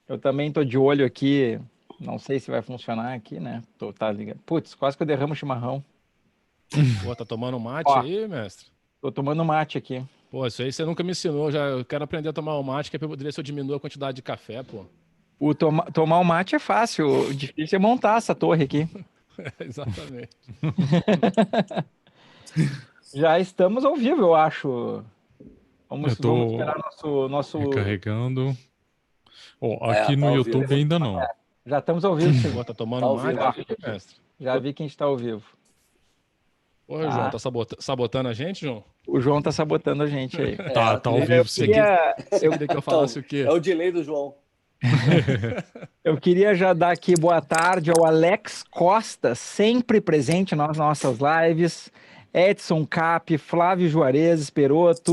Eu também tô de olho aqui. Não sei se vai funcionar aqui, né? Tá ligado. Putz, quase que eu derramo chimarrão. Pô, tá tomando um mate Ó, aí, mestre? tô tomando mate aqui. Pô, isso aí você nunca me ensinou. Já eu quero aprender a tomar um mate, que é pra eu ver se eu diminuo a quantidade de café, pô. Tomar o mate é fácil. O difícil é montar essa torre aqui. Exatamente. Já estamos ao vivo, eu acho. Eu Vamos esperar tô nosso. recarregando. Ó, É, aqui tá no ao vivo. YouTube ainda não. Já estamos ao vivo, sim. Pô, tá tomando Tá um ao mate vivo Ó, aí, aqui. mestre? já vi que a gente está ao vivo. Pô, João, Tá? tá sabotando a gente, João? O João tá sabotando a gente aí. Tá ao Eu vivo sim. queria, Você eu, queria que eu Então, falasse o quê? é o delay do João. eu queria já dar aqui boa tarde ao Alex Costa, sempre presente nas nossas lives. Edson Cap, Flávio Juarez Esperoto,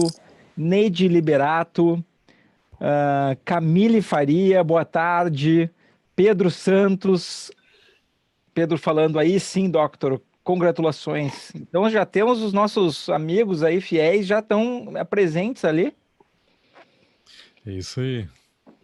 Neide Liberato, Camille Faria, boa tarde. Pedro Santos, Pedro falando aí, sim, Doctor, congratulações. Então já temos os nossos amigos aí, fiéis, já estão presentes ali. É isso aí.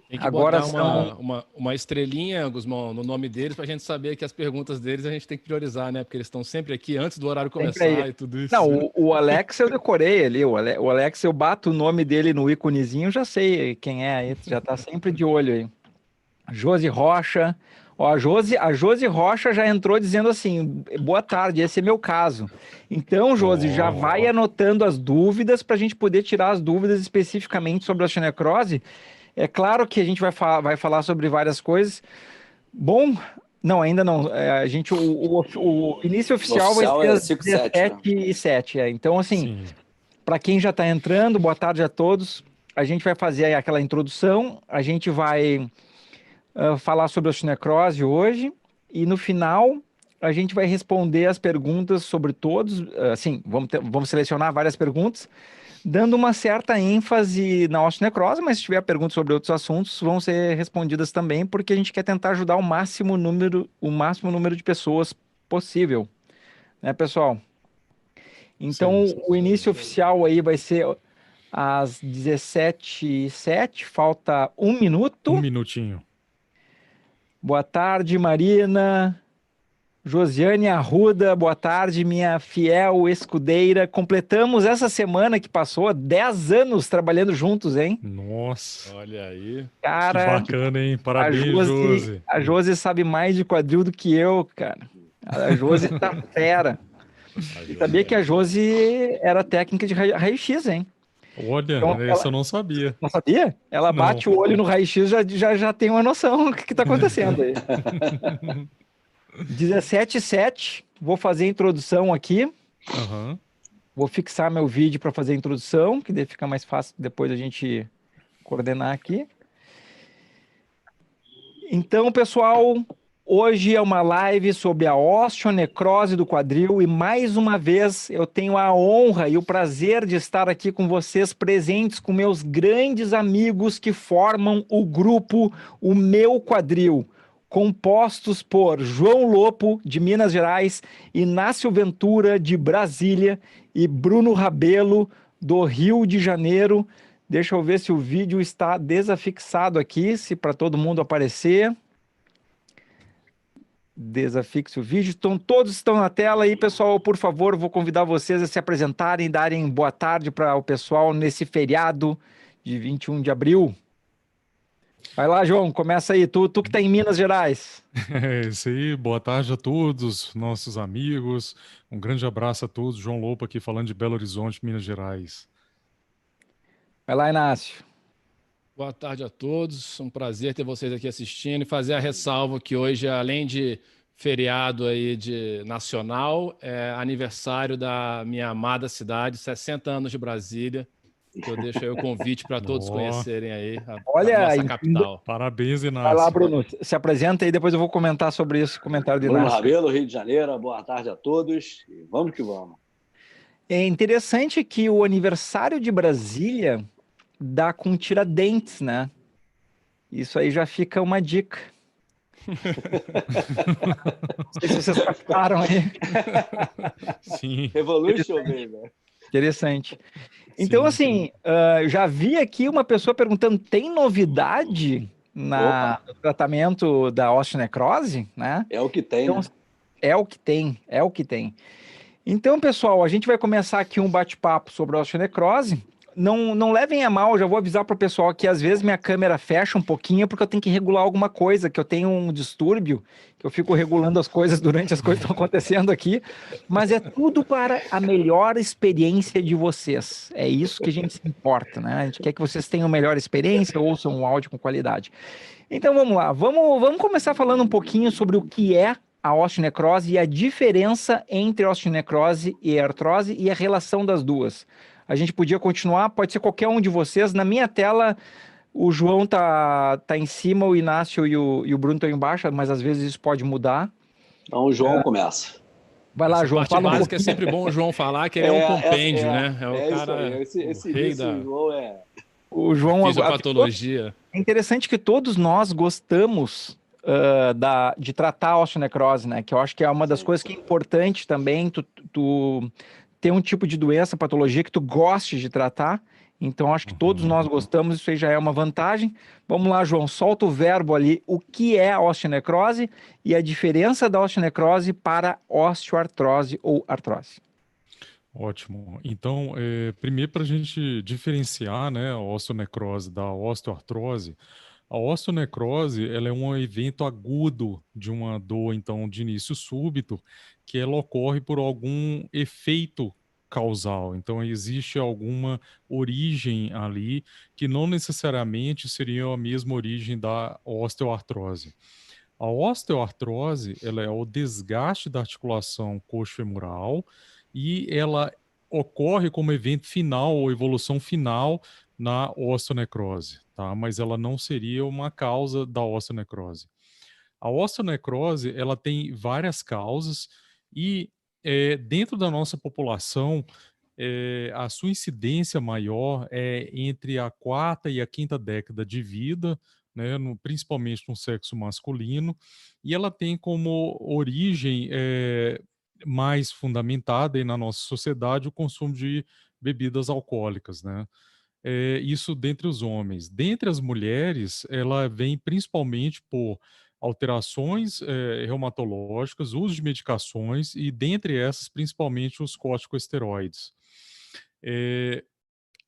Tem que Agora botar são. uma estrelinha, Guzmão, no nome deles, pra gente saber que as perguntas deles a gente tem que priorizar, né? Porque eles estão sempre aqui antes do horário Sempre aí. começar e tudo isso. Não, o Alex eu decorei ali. O Alex, eu bato o nome dele no íconezinho, já sei quem é aí, já tá sempre de olho aí. Josi Rocha. Ó, a Josi Rocha já entrou dizendo assim: boa tarde, esse é meu caso. Então, Josi, já vai anotando as dúvidas para a gente poder tirar as dúvidas especificamente sobre a osteonecrose. É claro que a gente vai falar sobre várias coisas. Bom, não, ainda não. A gente, o início O oficial vai oficial ser é às 5-7, né? 17h07. Então, assim, Sim. para quem já está entrando, boa tarde a todos. A gente vai fazer aí aquela introdução, a gente vai falar sobre osteonecrose hoje e no final a gente vai responder as perguntas sobre todos. Assim, vamos selecionar várias perguntas, dando uma certa ênfase na osteonecrose, mas se tiver perguntas sobre outros assuntos, vão ser respondidas também, porque a gente quer tentar ajudar o máximo número de pessoas possível, né, pessoal? Sim. Então, o início oficial aí vai ser às 17h07, falta um Um minuto. minutinho. Boa tarde, Marina. Josiane Arruda, boa tarde, minha fiel escudeira. Completamos essa semana que passou 10 anos trabalhando juntos, hein? Nossa, Olha aí. que Cara, bacana, hein? a Parabéns, Josi, Josi. a Josi sabe mais de quadril do que eu, cara. A Josi tá fera. A E Josi sabia que é. a Josi era técnica de raio-x, hein? Olha, Então, essa eu não sabia. não sabia? Ela Não. bate o olho no raio-x, já tem uma noção do que tá acontecendo aí. 17h07, vou fazer a introdução aqui. Aham. Vou fixar meu vídeo para fazer a introdução, que daí fica mais fácil depois a gente coordenar aqui. Então, pessoal, hoje é uma live sobre a osteonecrose do quadril e mais uma vez eu tenho a honra e o prazer de estar aqui com vocês presentes com meus grandes amigos que formam o grupo O Meu Quadril, compostos por João Lopo, de Minas Gerais, Inácio Ventura, de Brasília, e Bruno Rabelo, do Rio de Janeiro. Deixa eu ver se o vídeo está desafixado aqui, se para todo mundo aparecer. Desafixe o vídeo. Então, todos estão na tela aí, pessoal. Por favor, vou convidar vocês a se apresentarem, darem boa tarde para o pessoal nesse feriado de 21 de abril. Vai lá, João, começa aí. Tu que está em Minas Gerais. É isso aí. Boa tarde a todos, nossos amigos. Um grande abraço a todos. João Lopo aqui falando de Belo Horizonte, Minas Gerais. Vai lá, Inácio. Boa tarde a todos. Um prazer ter vocês aqui assistindo e fazer a ressalva que hoje, além de feriado aí de nacional, é aniversário da minha amada cidade, 60 anos de Brasília. Que eu deixo aí o convite para todos Ó, conhecerem aí a Olha, nossa capital. parabéns, vai lá, Inácio. Bruno. Se apresenta aí, depois eu vou comentar sobre isso, comentário do Bruno Inácio. Rabelo, Rio de Janeiro. Boa tarde a todos. E vamos que vamos. É interessante que o aniversário de Brasília dá com Tiradentes, né? Isso aí já fica uma dica. Não sei se vocês captaram aí. Sim. Revolution, baby. Interessante. Então, Sim. assim, eu já vi aqui uma pessoa perguntando, tem novidade Opa, no tratamento da osteonecrose, né? é o que tem, Então, né? é o que tem, é o que tem. Então, pessoal, a gente vai começar aqui um bate-papo sobre a osteonecrose. Não levem a mal, já vou avisar para o pessoal que às vezes minha câmera fecha um pouquinho porque eu tenho que regular alguma coisa, que eu tenho um distúrbio, que eu fico regulando as coisas durante as coisas que estão acontecendo aqui, mas é tudo para a melhor experiência de vocês. É isso que a gente se importa, né? A gente quer que vocês tenham melhor experiência, ouçam um áudio com qualidade. Então vamos lá, vamos começar falando um pouquinho sobre o que é a osteonecrose e a diferença entre osteonecrose e artrose e a relação das duas. A gente podia continuar, pode ser qualquer um de vocês. Na minha tela, o João tá em cima, o Inácio e o Bruno estão embaixo, mas às vezes isso pode mudar. Então o João começa. Vai lá, Essa João, parte fala um básica é pouquinho. sempre bom o João falar que ele é um compêndio, né? É o É isso aí. cara, Esse o rei início, o da João é. O João, fisiopatologia. é interessante que todos nós gostamos de tratar a osteonecrose, né? Que eu acho que é uma das Sim. coisas que é importante também, tu ter um tipo de doença, patologia que tu goste de tratar. Então, acho que todos nós gostamos, isso aí já é uma vantagem. Vamos lá, João, solta o verbo ali. O que é a osteonecrose e a diferença da osteonecrose para osteoartrose ou artrose? Ótimo. Então, primeiro para a gente diferenciar, né, a osteonecrose da osteoartrose, a osteonecrose ela é um evento agudo de uma dor, então, de início súbito, que ela ocorre por algum efeito causal. Então, existe alguma origem ali que não necessariamente seria a mesma origem da osteoartrose. A osteoartrose, ela é o desgaste da articulação coxofemoral e ela ocorre como evento final ou evolução final na osteonecrose, tá? Mas ela não seria uma causa da osteonecrose. A osteonecrose, ela tem várias causas e dentro da nossa população, a sua incidência maior é entre a quarta e a quinta década de vida, né, principalmente no sexo masculino, e ela tem como origem mais fundamentada aí na nossa sociedade o consumo de bebidas alcoólicas, né? Isso dentre os homens. Dentre as mulheres, ela vem principalmente por alterações reumatológicas, uso de medicações e dentre essas, principalmente os corticosteroides. É,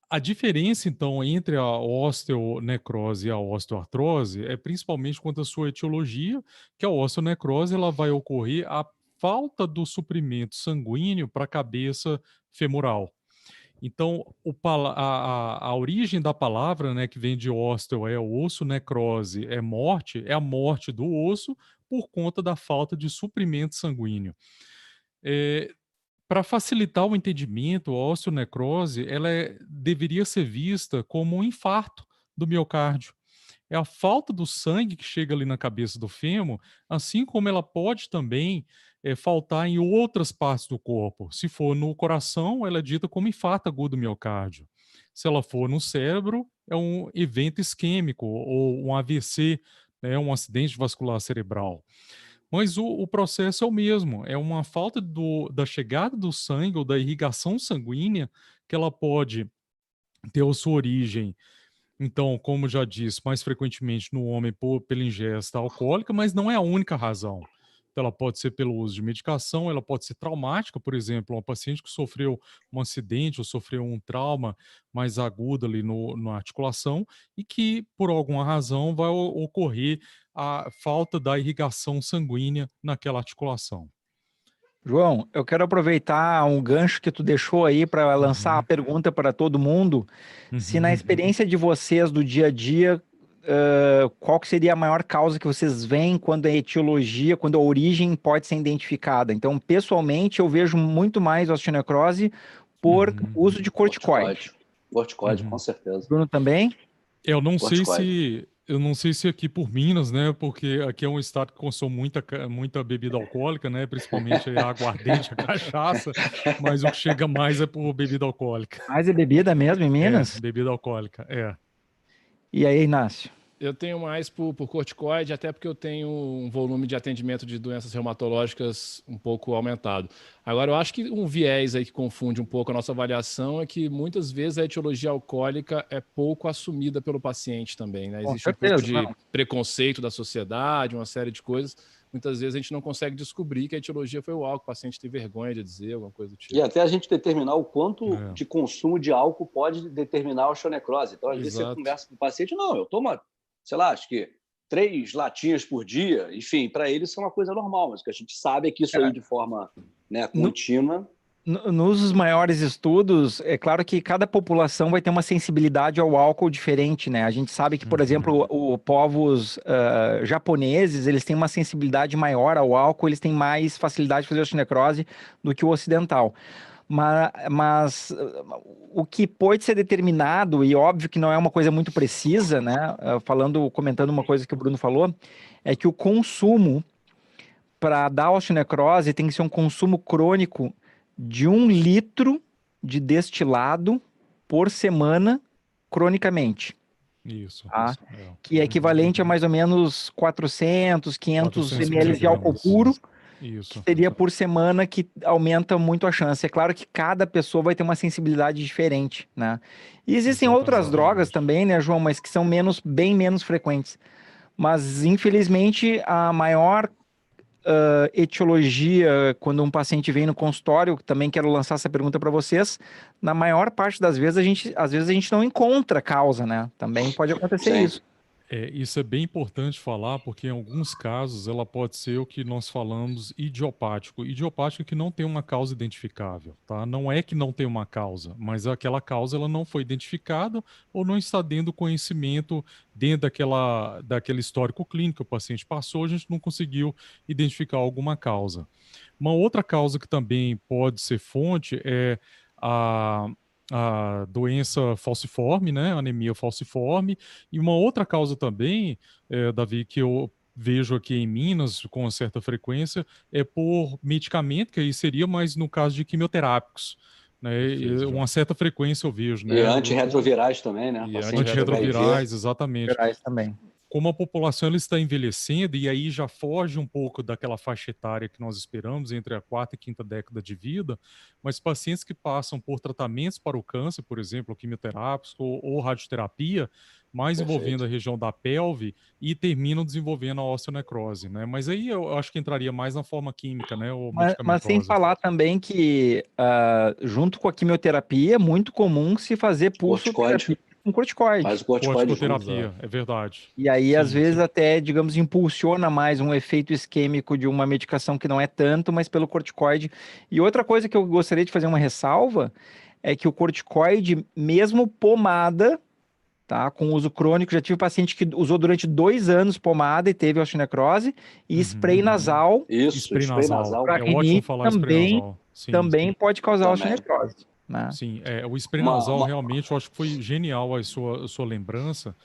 a diferença, então, entre a osteonecrose e a osteoartrose é principalmente quanto à sua etiologia, que a osteonecrose ela vai ocorrer a falta do suprimento sanguíneo para a cabeça femoral. Então, a origem da palavra, né, que vem de osteo, é osso, necrose, é morte, é a morte do osso por conta da falta de suprimento sanguíneo. Para facilitar o entendimento, a osteonecrose deveria ser vista como um infarto do miocárdio. É a falta do sangue que chega ali na cabeça do fêmur, assim como ela pode também faltar em outras partes do corpo. Se for no coração, ela é dita como infarto agudo do miocárdio. Se ela for no cérebro, é um evento isquêmico ou um AVC, né, um acidente vascular cerebral. Mas o processo é o mesmo, é uma falta da chegada do sangue ou da irrigação sanguínea que ela pode ter a sua origem, então, como já disse, mais frequentemente no homem pela ingesta alcoólica, mas não é a única razão. Então, ela pode ser pelo uso de medicação, ela pode ser traumática, por exemplo, uma paciente que sofreu um acidente ou sofreu um trauma mais agudo ali na articulação e que, por alguma razão, vai ocorrer a falta da irrigação sanguínea naquela articulação. João, eu quero aproveitar um gancho que tu deixou aí para lançar a pergunta para todo mundo. Se na experiência de vocês do dia a dia, qual que seria a maior causa que vocês veem quando a etiologia, quando a origem pode ser identificada? Então, pessoalmente, eu vejo muito mais osteonecrose por uso de corticoide. Corticoide, com certeza. Bruno também? Eu não sei Corticoide. se aqui por Minas, né? Porque aqui é um estado que consome muita bebida alcoólica, né? Principalmente a aguardente, a cachaça, mas o que chega mais é por bebida alcoólica. Mais é bebida mesmo em Minas? Bebida alcoólica, E aí, Inácio? Eu tenho mais por corticoide, até porque eu tenho um volume de atendimento de doenças reumatológicas um pouco aumentado. Agora, eu acho que um viés aí que confunde um pouco a nossa avaliação é que muitas vezes a etiologia alcoólica é pouco assumida pelo paciente também, né? Com Existe um pouco certeza, de não. preconceito da sociedade, uma série de coisas. Muitas vezes a gente não consegue descobrir que a etiologia foi o álcool, o paciente tem vergonha de dizer, alguma coisa do E tipo. até a gente determinar o quanto É. de consumo de álcool pode determinar a osteonecrose. Então, às vezes, você Exato. conversa com o paciente, não, eu tomo, sei lá, acho que 3 latinhas por dia. Enfim, para eles isso é uma coisa normal, mas o que a gente sabe é que isso aí, de forma, né, No- contínua... Nos maiores estudos, é claro que cada população vai ter uma sensibilidade ao álcool diferente, né? A gente sabe que, por exemplo, o povos japoneses, eles têm uma sensibilidade maior ao álcool, eles têm mais facilidade de fazer osteonecrose do que o ocidental. Mas o que pode ser determinado, e óbvio que não é uma coisa muito precisa, né? Comentando uma coisa que o Bruno falou, é que o consumo para dar osteonecrose tem que ser um consumo crônico de 1 litro de destilado por semana, cronicamente, Isso. tá? É. Que é equivalente a mais ou menos 400, 500 400 ml de álcool miligramas. puro, que Isso. seria por semana, que aumenta muito a chance. É claro que cada pessoa vai ter uma sensibilidade diferente, né? E existem outras drogas também, né, João, mas que são bem menos frequentes. Mas, infelizmente, a maior etiologia, quando um paciente vem no consultório, também quero lançar essa pergunta para vocês, na maior parte das vezes às vezes a gente não encontra causa, né? Também pode acontecer Sim. isso. Isso é bem importante falar, porque em alguns casos ela pode ser o que nós falamos idiopático. Idiopático é que não tem uma causa identificável, tá? Não é que não tem uma causa, mas aquela causa ela não foi identificada ou não está dentro do conhecimento, dentro daquele histórico clínico que o paciente passou, a gente não conseguiu identificar alguma causa. Uma outra causa que também pode ser fonte é a doença falciforme, né? Anemia falciforme. E uma outra causa também, Davi, que eu vejo aqui em Minas com certa frequência, é por medicamento, que aí seria mais no caso de quimioterápicos. Né? E uma certa frequência eu vejo, E né? antirretrovirais também, né? E Paciente com HIV. Antirretrovirais, exatamente. Gerais também. Como a população ela está envelhecendo e aí já foge um pouco daquela faixa etária que nós esperamos entre a 4ª e 5ª década de vida, mas pacientes que passam por tratamentos para o câncer, por exemplo, quimioterápicos ou radioterapia, mais envolvendo a região da pelve e terminam desenvolvendo a osteonecrose, né? Mas aí eu acho que entraria mais na forma química, né? Ou Mas sem medicamentosa. falar também que, junto com a quimioterapia, é muito comum se fazer pulsoterapia com corticoide. Faz o corticoide Corticoterapia, é verdade. E aí, às Sim, vezes, sim. até, digamos, impulsiona mais um efeito isquêmico de uma medicação que não é tanto, mas pelo corticoide. E outra coisa que eu gostaria de fazer uma ressalva é que o corticoide, mesmo pomada, tá, com uso crônico, já tive paciente que usou durante 2 anos pomada e teve osteonecrose, e spray nasal Isso, Spray spray nasal. nasal. para É ótimo rinite falar spray nasal. Sim. também pode causar Também. osteonecrose, né? Sim, o spray Uma- nasal uma- realmente eu acho que foi genial a sua lembrança.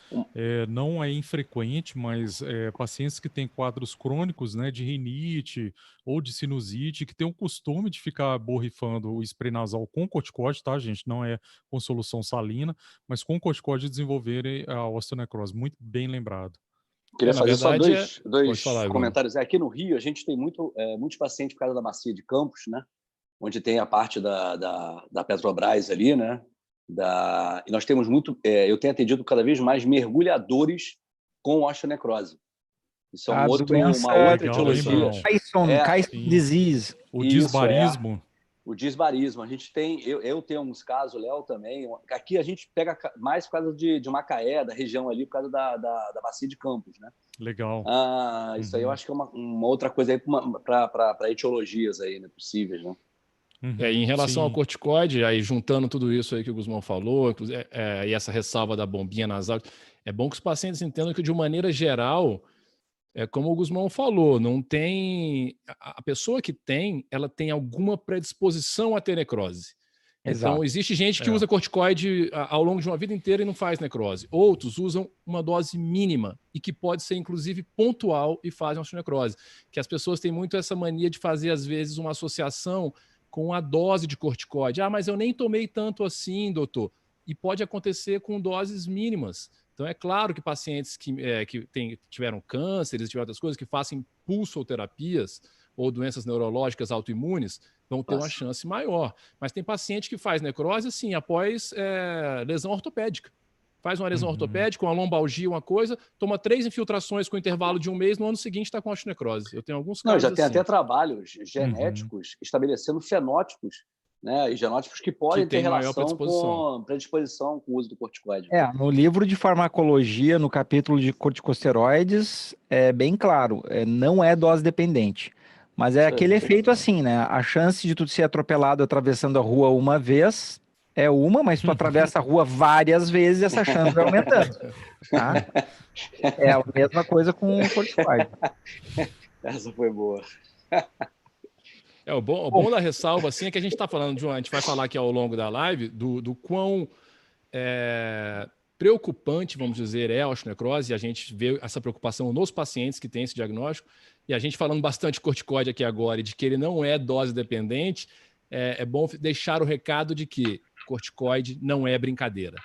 Não é infrequente, mas pacientes que têm quadros crônicos, né, de rinite ou de sinusite, que têm o costume de ficar borrifando o spray nasal com corticóide, tá, gente? Não é com solução salina, mas com corticóide desenvolverem a osteonecrose. Muito bem lembrado. Queria Na fazer só verdade, dois pode falar, Bruno. comentários. Aqui no Rio, a gente tem muitos pacientes por causa da bacia de Campos, né? Onde tem a parte da Petrobras ali, né? E nós temos eu tenho atendido cada vez mais mergulhadores com osteonecrose. Isso é uma outra Legal, etiologia. Kyson sim. disease. O Isso, disbarismo. O disbarismo. A gente tem, eu tenho uns casos, o Léo também. Aqui a gente pega mais por causa de Macaé, da região ali, por causa da bacia de Campos, né? Legal. Isso aí eu acho que é uma outra coisa aí para etiologias aí, né, possíveis, né? Em relação Sim. ao corticoide, aí juntando tudo isso aí que o Guzmão falou, e essa ressalva da bombinha nasal, é bom que os pacientes entendam que, de maneira geral, como o Guzmão falou, não tem. A pessoa que tem, ela tem alguma predisposição a ter necrose. Exato. Então, existe gente que usa corticoide ao longo de uma vida inteira e não faz necrose. Outros usam uma dose mínima e que pode ser, inclusive, pontual e fazem osteonecrose. Que as pessoas têm muito essa mania de fazer, às vezes, uma associação com a dose de corticoide. Mas eu nem tomei tanto assim, doutor. E pode acontecer com doses mínimas. Então, é claro que pacientes que tiveram cânceres, tiveram outras coisas, que façam pulsoterapias ou doenças neurológicas autoimunes, vão ter uma chance maior. Mas tem paciente que faz necrose, assim, após lesão ortopédica. Faz uma lesão ortopédica, uma lombalgia, uma coisa, toma 3 infiltrações com intervalo de 1 mês, no ano seguinte está com osteonecrose. Eu tenho alguns casos já tem assim. até trabalhos genéticos estabelecendo fenótipos, né, e genótipos que podem ter relação com predisposição com o uso do corticoide. No livro de farmacologia, no capítulo de corticosteroides, é bem claro, não é dose dependente. Mas é aquele efeito assim, né? A chance de tu ser atropelado atravessando a rua uma vez é uma, mas tu atravessa a rua várias vezes e essa chance vai aumentando. Tá? É a mesma coisa com o corticoide. Essa foi boa. O bom da ressalva assim, é que a gente está falando, a gente vai falar aqui ao longo da live do quão preocupante, vamos dizer, é a osteonecrose, e a gente vê essa preocupação nos pacientes que têm esse diagnóstico, e a gente falando bastante de corticoide aqui agora e de que ele não é dose dependente, é bom deixar o recado de que corticoide não é brincadeira.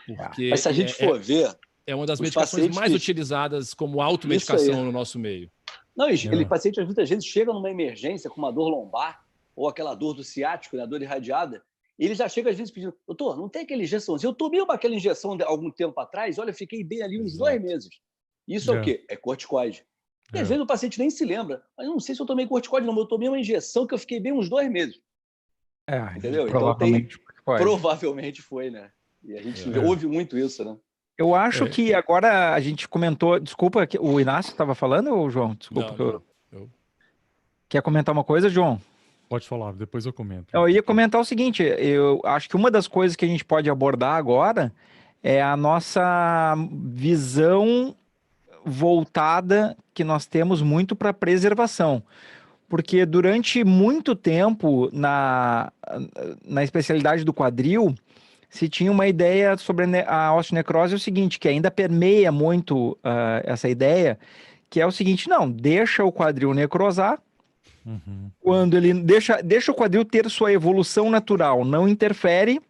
Porque mas se a gente for ver... É uma das medicações mais utilizadas como automedicação no nosso meio. Não, aquele paciente muitas vezes chega numa emergência com uma dor lombar ou aquela dor do ciático, né, dor irradiada, e ele já chega às vezes pedindo, doutor, não tem aquela injeçãozinha? Eu tomei aquela injeção há algum tempo atrás, olha, eu fiquei bem ali uns 2 meses. Isso é o quê? É corticoide. E às vezes o paciente nem se lembra. Mas eu não sei se eu tomei corticoide, não, mas eu tomei uma injeção que eu fiquei bem uns 2 meses. Entendeu? Provavelmente, então provavelmente foi, né? E a gente ouve muito isso, né? Eu acho que agora a gente comentou... Desculpa, o Inácio estava falando, ou João? Desculpa. Quer comentar uma coisa, João? Pode falar, depois eu comento. Eu ia comentar o seguinte, eu acho que uma das coisas que a gente pode abordar agora é a nossa visão voltada que nós temos muito para preservação. Porque durante muito tempo na especialidade do quadril, se tinha uma ideia sobre a osteonecrose, é o seguinte, que ainda permeia muito essa ideia, que é o seguinte, não, deixa o quadril necrosar, quando ele deixa o quadril ter sua evolução natural, não interfere,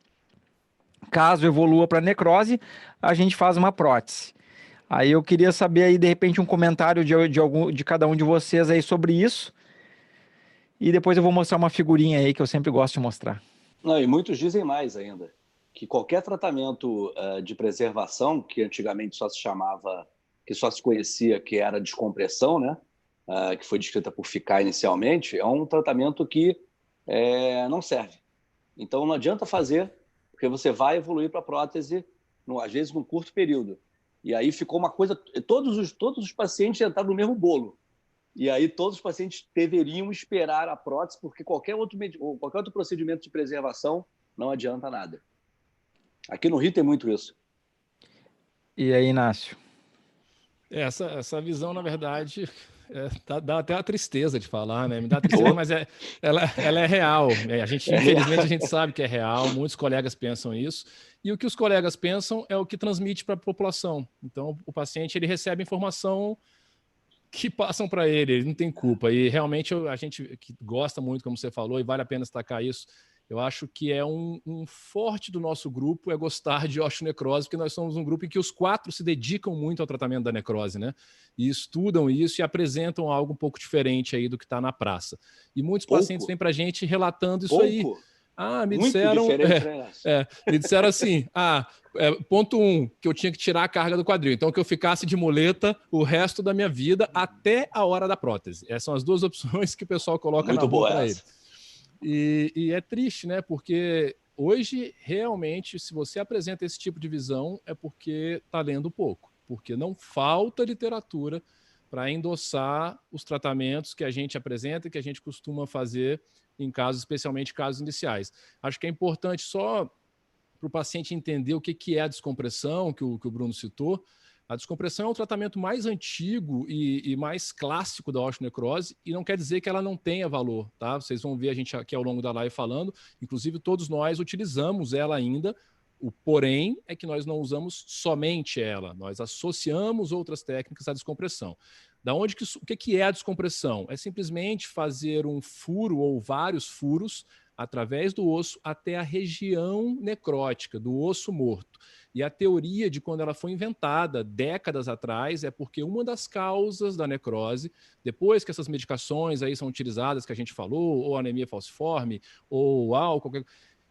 caso evolua para necrose, a gente faz uma prótese. Aí eu queria saber aí, de repente, um comentário de cada um de vocês aí sobre isso, e depois eu vou mostrar uma figurinha aí que eu sempre gosto de mostrar. Não, e muitos dizem mais ainda, que qualquer tratamento de preservação, que antigamente só se chamava, que só se conhecia que era descompressão, né? Que foi descrita por Ficar inicialmente, é um tratamento que não serve. Então não adianta fazer, porque você vai evoluir para a prótese, às vezes, num curto período. E aí ficou uma coisa... Todos os pacientes entraram no mesmo bolo. E aí todos os pacientes deveriam esperar a prótese, porque qualquer outro procedimento de preservação não adianta nada. Aqui no Rio tem muito isso. E aí, Inácio? Essa visão, na verdade, dá até a tristeza de falar, né? Me dá tristeza, mas ela é real. Infelizmente, a gente sabe que é real, muitos colegas pensam isso, e o que os colegas pensam é o que transmite para a população. Então, o paciente ele recebe informação que passam para ele não tem culpa. E realmente a gente que gosta muito, como você falou, e vale a pena destacar isso, eu acho que é um forte do nosso grupo é gostar de osteonecrose, porque nós somos um grupo em que os 4 se dedicam muito ao tratamento da necrose, né? E estudam isso e apresentam algo um pouco diferente aí do que está na praça. E muitos pacientes vêm para a gente relatando isso aí. Me disseram... me disseram assim, ponto 1, que eu tinha que tirar a carga do quadril. Então, que eu ficasse de muleta o resto da minha vida até a hora da prótese. Essas são as 2 opções que o pessoal coloca na rua para ele. E é triste, né? Porque hoje, realmente, se você apresenta esse tipo de visão, é porque está lendo pouco. Porque não falta literatura para endossar os tratamentos que a gente apresenta e que a gente costuma fazer em casos, especialmente casos iniciais. Acho que é importante só para o paciente entender o que é a descompressão, que o Bruno citou. A descompressão é um tratamento mais antigo e mais clássico da osteonecrose, e não quer dizer que ela não tenha valor, tá? Vocês vão ver a gente aqui ao longo da live falando, inclusive todos nós utilizamos ela ainda, o porém é que nós não usamos somente ela, nós associamos outras técnicas à descompressão. O que é a descompressão? É simplesmente fazer um furo ou vários furos através do osso até a região necrótica, do osso morto. E a teoria de quando ela foi inventada, décadas atrás, é porque uma das causas da necrose, depois que essas medicações aí são utilizadas, que a gente falou, ou anemia falciforme, ou álcool,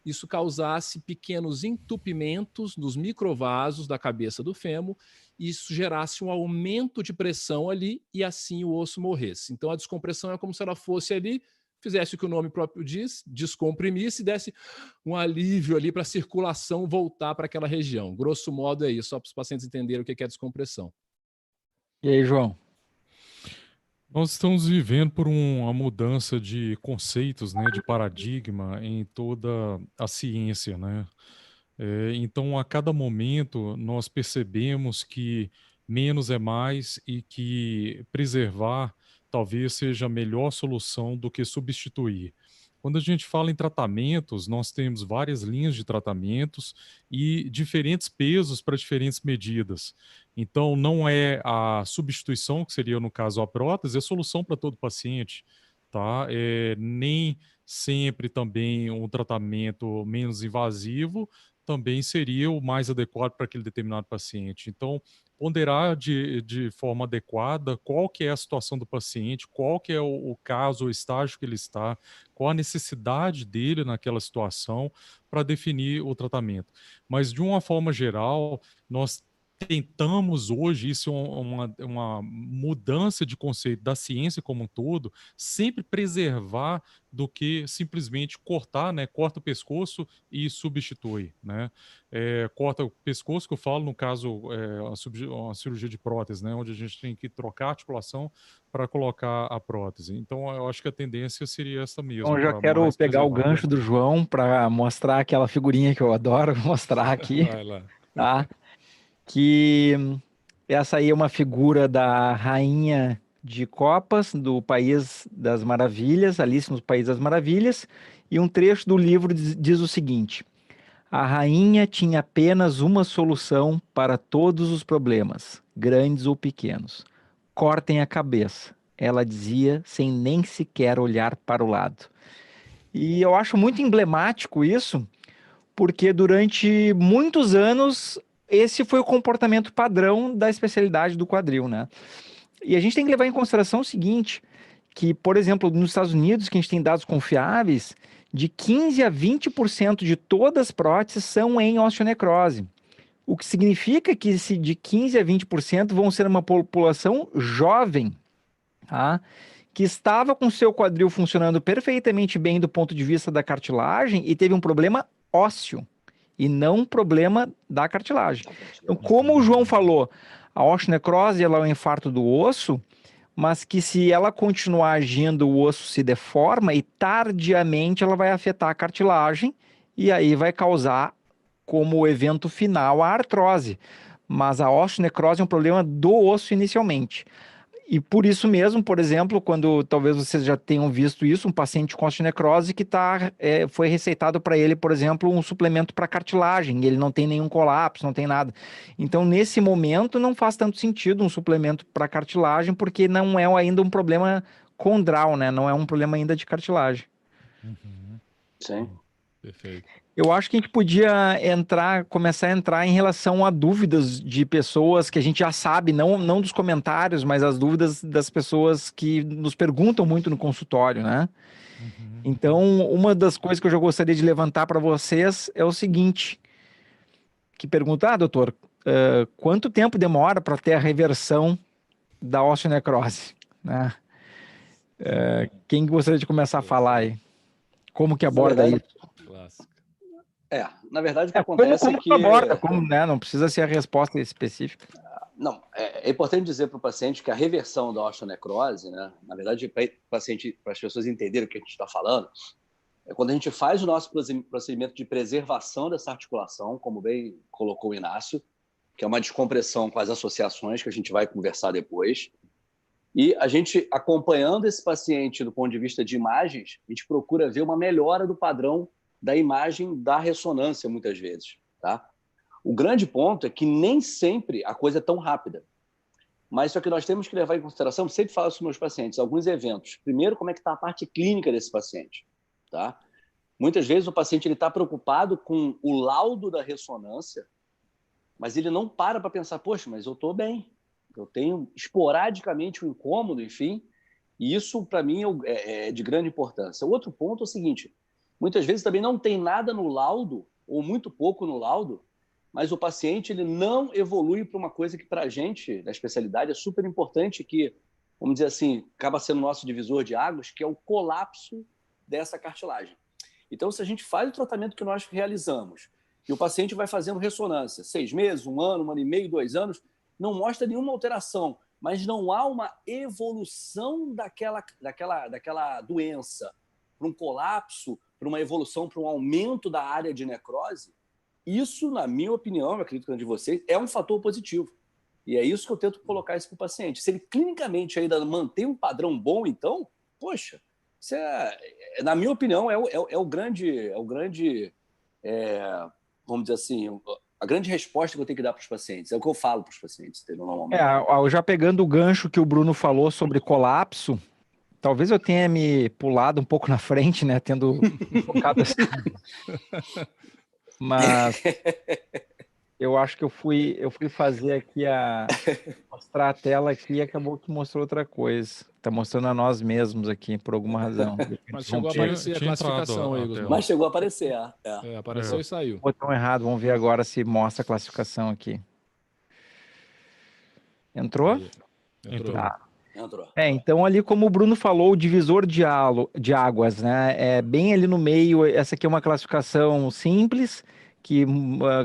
isso causasse pequenos entupimentos nos microvasos da cabeça do fêmur, e isso gerasse um aumento de pressão ali, e assim o osso morresse. Então a descompressão é como se ela fosse ali, fizesse o que o nome próprio diz, descomprimisse e desse um alívio ali para a circulação voltar para aquela região. Grosso modo é isso, só para os pacientes entenderem o que é descompressão. E aí, João? Nós estamos vivendo por uma mudança de conceitos, né, de paradigma em toda a ciência, né? Então, a cada momento, nós percebemos que menos é mais e que preservar talvez seja a melhor solução do que substituir. Quando a gente fala em tratamentos, nós temos várias linhas de tratamentos e diferentes pesos para diferentes medidas. Então, não é a substituição, que seria, no caso, a prótese, é a solução para todo paciente, tá? Nem sempre também um tratamento menos invasivo também seria o mais adequado para aquele determinado paciente. Então, ponderar de forma adequada qual que é a situação do paciente, qual que é o caso, o estágio que ele está, qual a necessidade dele naquela situação para definir o tratamento. Mas, de uma forma geral, nós tentamos hoje, isso é uma mudança de conceito da ciência como um todo, sempre preservar do que simplesmente cortar, né? Corta o pescoço e substitui, né? Corta o pescoço, que eu falo no caso, a cirurgia de prótese, né? Onde a gente tem que trocar a articulação para colocar a prótese. Então, eu acho que a tendência seria essa mesmo. Então, já quero pegar o gancho do João para mostrar aquela figurinha que eu adoro mostrar aqui, Vai lá. tá? Que essa aí é uma figura da rainha de copas do País das Maravilhas, Alice no País das Maravilhas, e um trecho do livro diz o seguinte: a rainha tinha apenas uma solução para todos os problemas, grandes ou pequenos. Cortem a cabeça, ela dizia, sem nem sequer olhar para o lado. E eu acho muito emblemático isso, porque durante muitos anos esse foi o comportamento padrão da especialidade do quadril, né? E a gente tem que levar em consideração o seguinte, que, por exemplo, nos Estados Unidos, que a gente tem dados confiáveis, de 15 a 20% de todas as próteses são em osteonecrose. O que significa que de 15 a 20% vão ser uma população jovem, tá? Que estava com seu quadril funcionando perfeitamente bem do ponto de vista da cartilagem e teve um problema ósseo e não um problema da cartilagem. Então, como o João falou, a osteonecrose ela é um infarto do osso, mas que se ela continuar agindo, o osso se deforma e tardiamente ela vai afetar a cartilagem e aí vai causar como evento final a artrose. Mas a osteonecrose é um problema do osso inicialmente. E por isso mesmo, por exemplo, quando talvez vocês já tenham visto isso, um paciente com osteonecrose que foi receitado para ele, por exemplo, um suplemento para cartilagem, e ele não tem nenhum colapso, não tem nada. Então, nesse momento, não faz tanto sentido um suplemento para cartilagem, porque não é ainda um problema condral, né? Não é um problema ainda de cartilagem. Uhum. Sim. Perfeito. Eu acho que a gente podia começar a entrar em relação a dúvidas de pessoas que a gente já sabe, não dos comentários, mas as dúvidas das pessoas que nos perguntam muito no consultório, né? Uhum. Então, uma das coisas que eu já gostaria de levantar para vocês é o seguinte, que pergunta, doutor, quanto tempo demora para ter a reversão da osteonecrose, né? Quem gostaria de começar a falar aí? Como que aborda isso? Clássico. Na verdade, o que acontece como é que... aborda, né? Não precisa ser a resposta específica. Não, é importante dizer para o paciente que a reversão da osteonecrose, né, na verdade, para as pessoas entenderem o que a gente está falando, é quando a gente faz o nosso procedimento de preservação dessa articulação, como bem colocou o Inácio, que é uma descompressão com as associações, que a gente vai conversar depois. E a gente, acompanhando esse paciente do ponto de vista de imagens, a gente procura ver uma melhora do padrão da imagem da ressonância, muitas vezes, tá? O grande ponto é que nem sempre a coisa é tão rápida. Mas só que nós temos que levar em consideração, sempre falo isso para os meus pacientes, alguns eventos. Primeiro, como é que está a parte clínica desse paciente, tá? Muitas vezes o paciente está preocupado com o laudo da ressonância, mas ele não para pensar, poxa, mas eu estou bem, eu tenho esporadicamente um incômodo, enfim, e isso para mim é de grande importância. O outro ponto é o seguinte, muitas vezes também não tem nada no laudo, ou muito pouco no laudo, mas o paciente ele não evolui para uma coisa que para a gente, na especialidade, é super importante, que, vamos dizer assim, acaba sendo nosso divisor de águas, que é o colapso dessa cartilagem. Então, se a gente faz o tratamento que nós realizamos, e o paciente vai fazendo ressonância, 6 meses, 1 ano, 1 ano e meio, 2 anos, não mostra nenhuma alteração, mas não há uma evolução daquela doença para um colapso, para uma evolução, para um aumento da área de necrose, isso, na minha opinião, eu acredito que é de vocês, é um fator positivo. E é isso que eu tento colocar isso para o paciente. Se ele clinicamente ainda mantém um padrão bom, então, poxa, isso na minha opinião, é o grande, vamos dizer assim, a grande resposta que eu tenho que dar para os pacientes. É o que eu falo para os pacientes, entendeu? Normalmente. Já pegando o gancho que o Bruno falou sobre colapso, talvez eu tenha me pulado um pouco na frente, né? Tendo focado assim. Mas eu acho que eu fui fazer aqui mostrar a tela aqui e acabou que mostrou outra coisa. Tá mostrando a nós mesmos aqui, por alguma razão. Mas chegou a aparecer a classificação aí, Guzmão. Mas chegou a aparecer, apareceu e saiu. Botão errado, vamos ver agora se mostra a classificação aqui. Entrou? Aí. Entrou. Tá. Entrou. Então ali como o Bruno falou, o divisor de águas, né? É bem ali no meio, essa aqui é uma classificação simples, que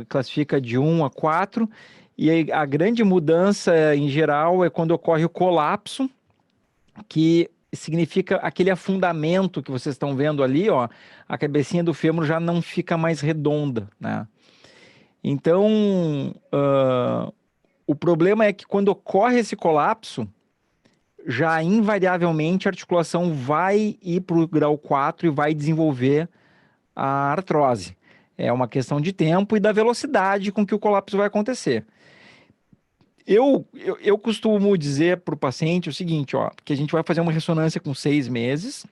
classifica de 1 a 4, e a grande mudança em geral é quando ocorre o colapso, que significa aquele afundamento que vocês estão vendo ali, ó, a cabecinha do fêmur já não fica mais redonda, né? Então, o problema é que quando ocorre esse colapso, já invariavelmente a articulação vai ir para o grau 4 e vai desenvolver a artrose. É uma questão de tempo e da velocidade com que o colapso vai acontecer. Eu costumo dizer para o paciente o seguinte, ó, que a gente vai fazer uma ressonância com 6 meses,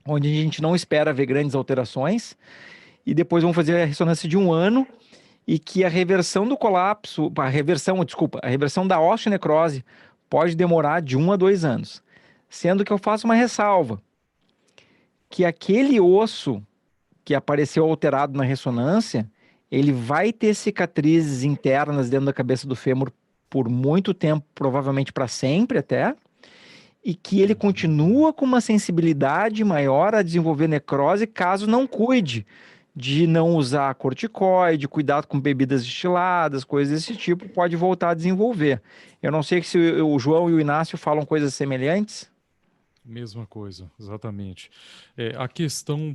onde a gente não espera ver grandes alterações, e depois vamos fazer a ressonância de 1 ano, e que a reversão do colapso, a reversão da osteonecrose pode demorar de 1 a 2 anos. Sendo que eu faço uma ressalva, que aquele osso que apareceu alterado na ressonância, ele vai ter cicatrizes internas dentro da cabeça do fêmur por muito tempo, provavelmente para sempre até, e que ele continua com uma sensibilidade maior a desenvolver necrose caso não cuide de não usar corticoide, cuidado com bebidas destiladas, coisas desse tipo, pode voltar a desenvolver. Eu não sei se o João e o Inácio falam coisas semelhantes. Mesma coisa, exatamente. A questão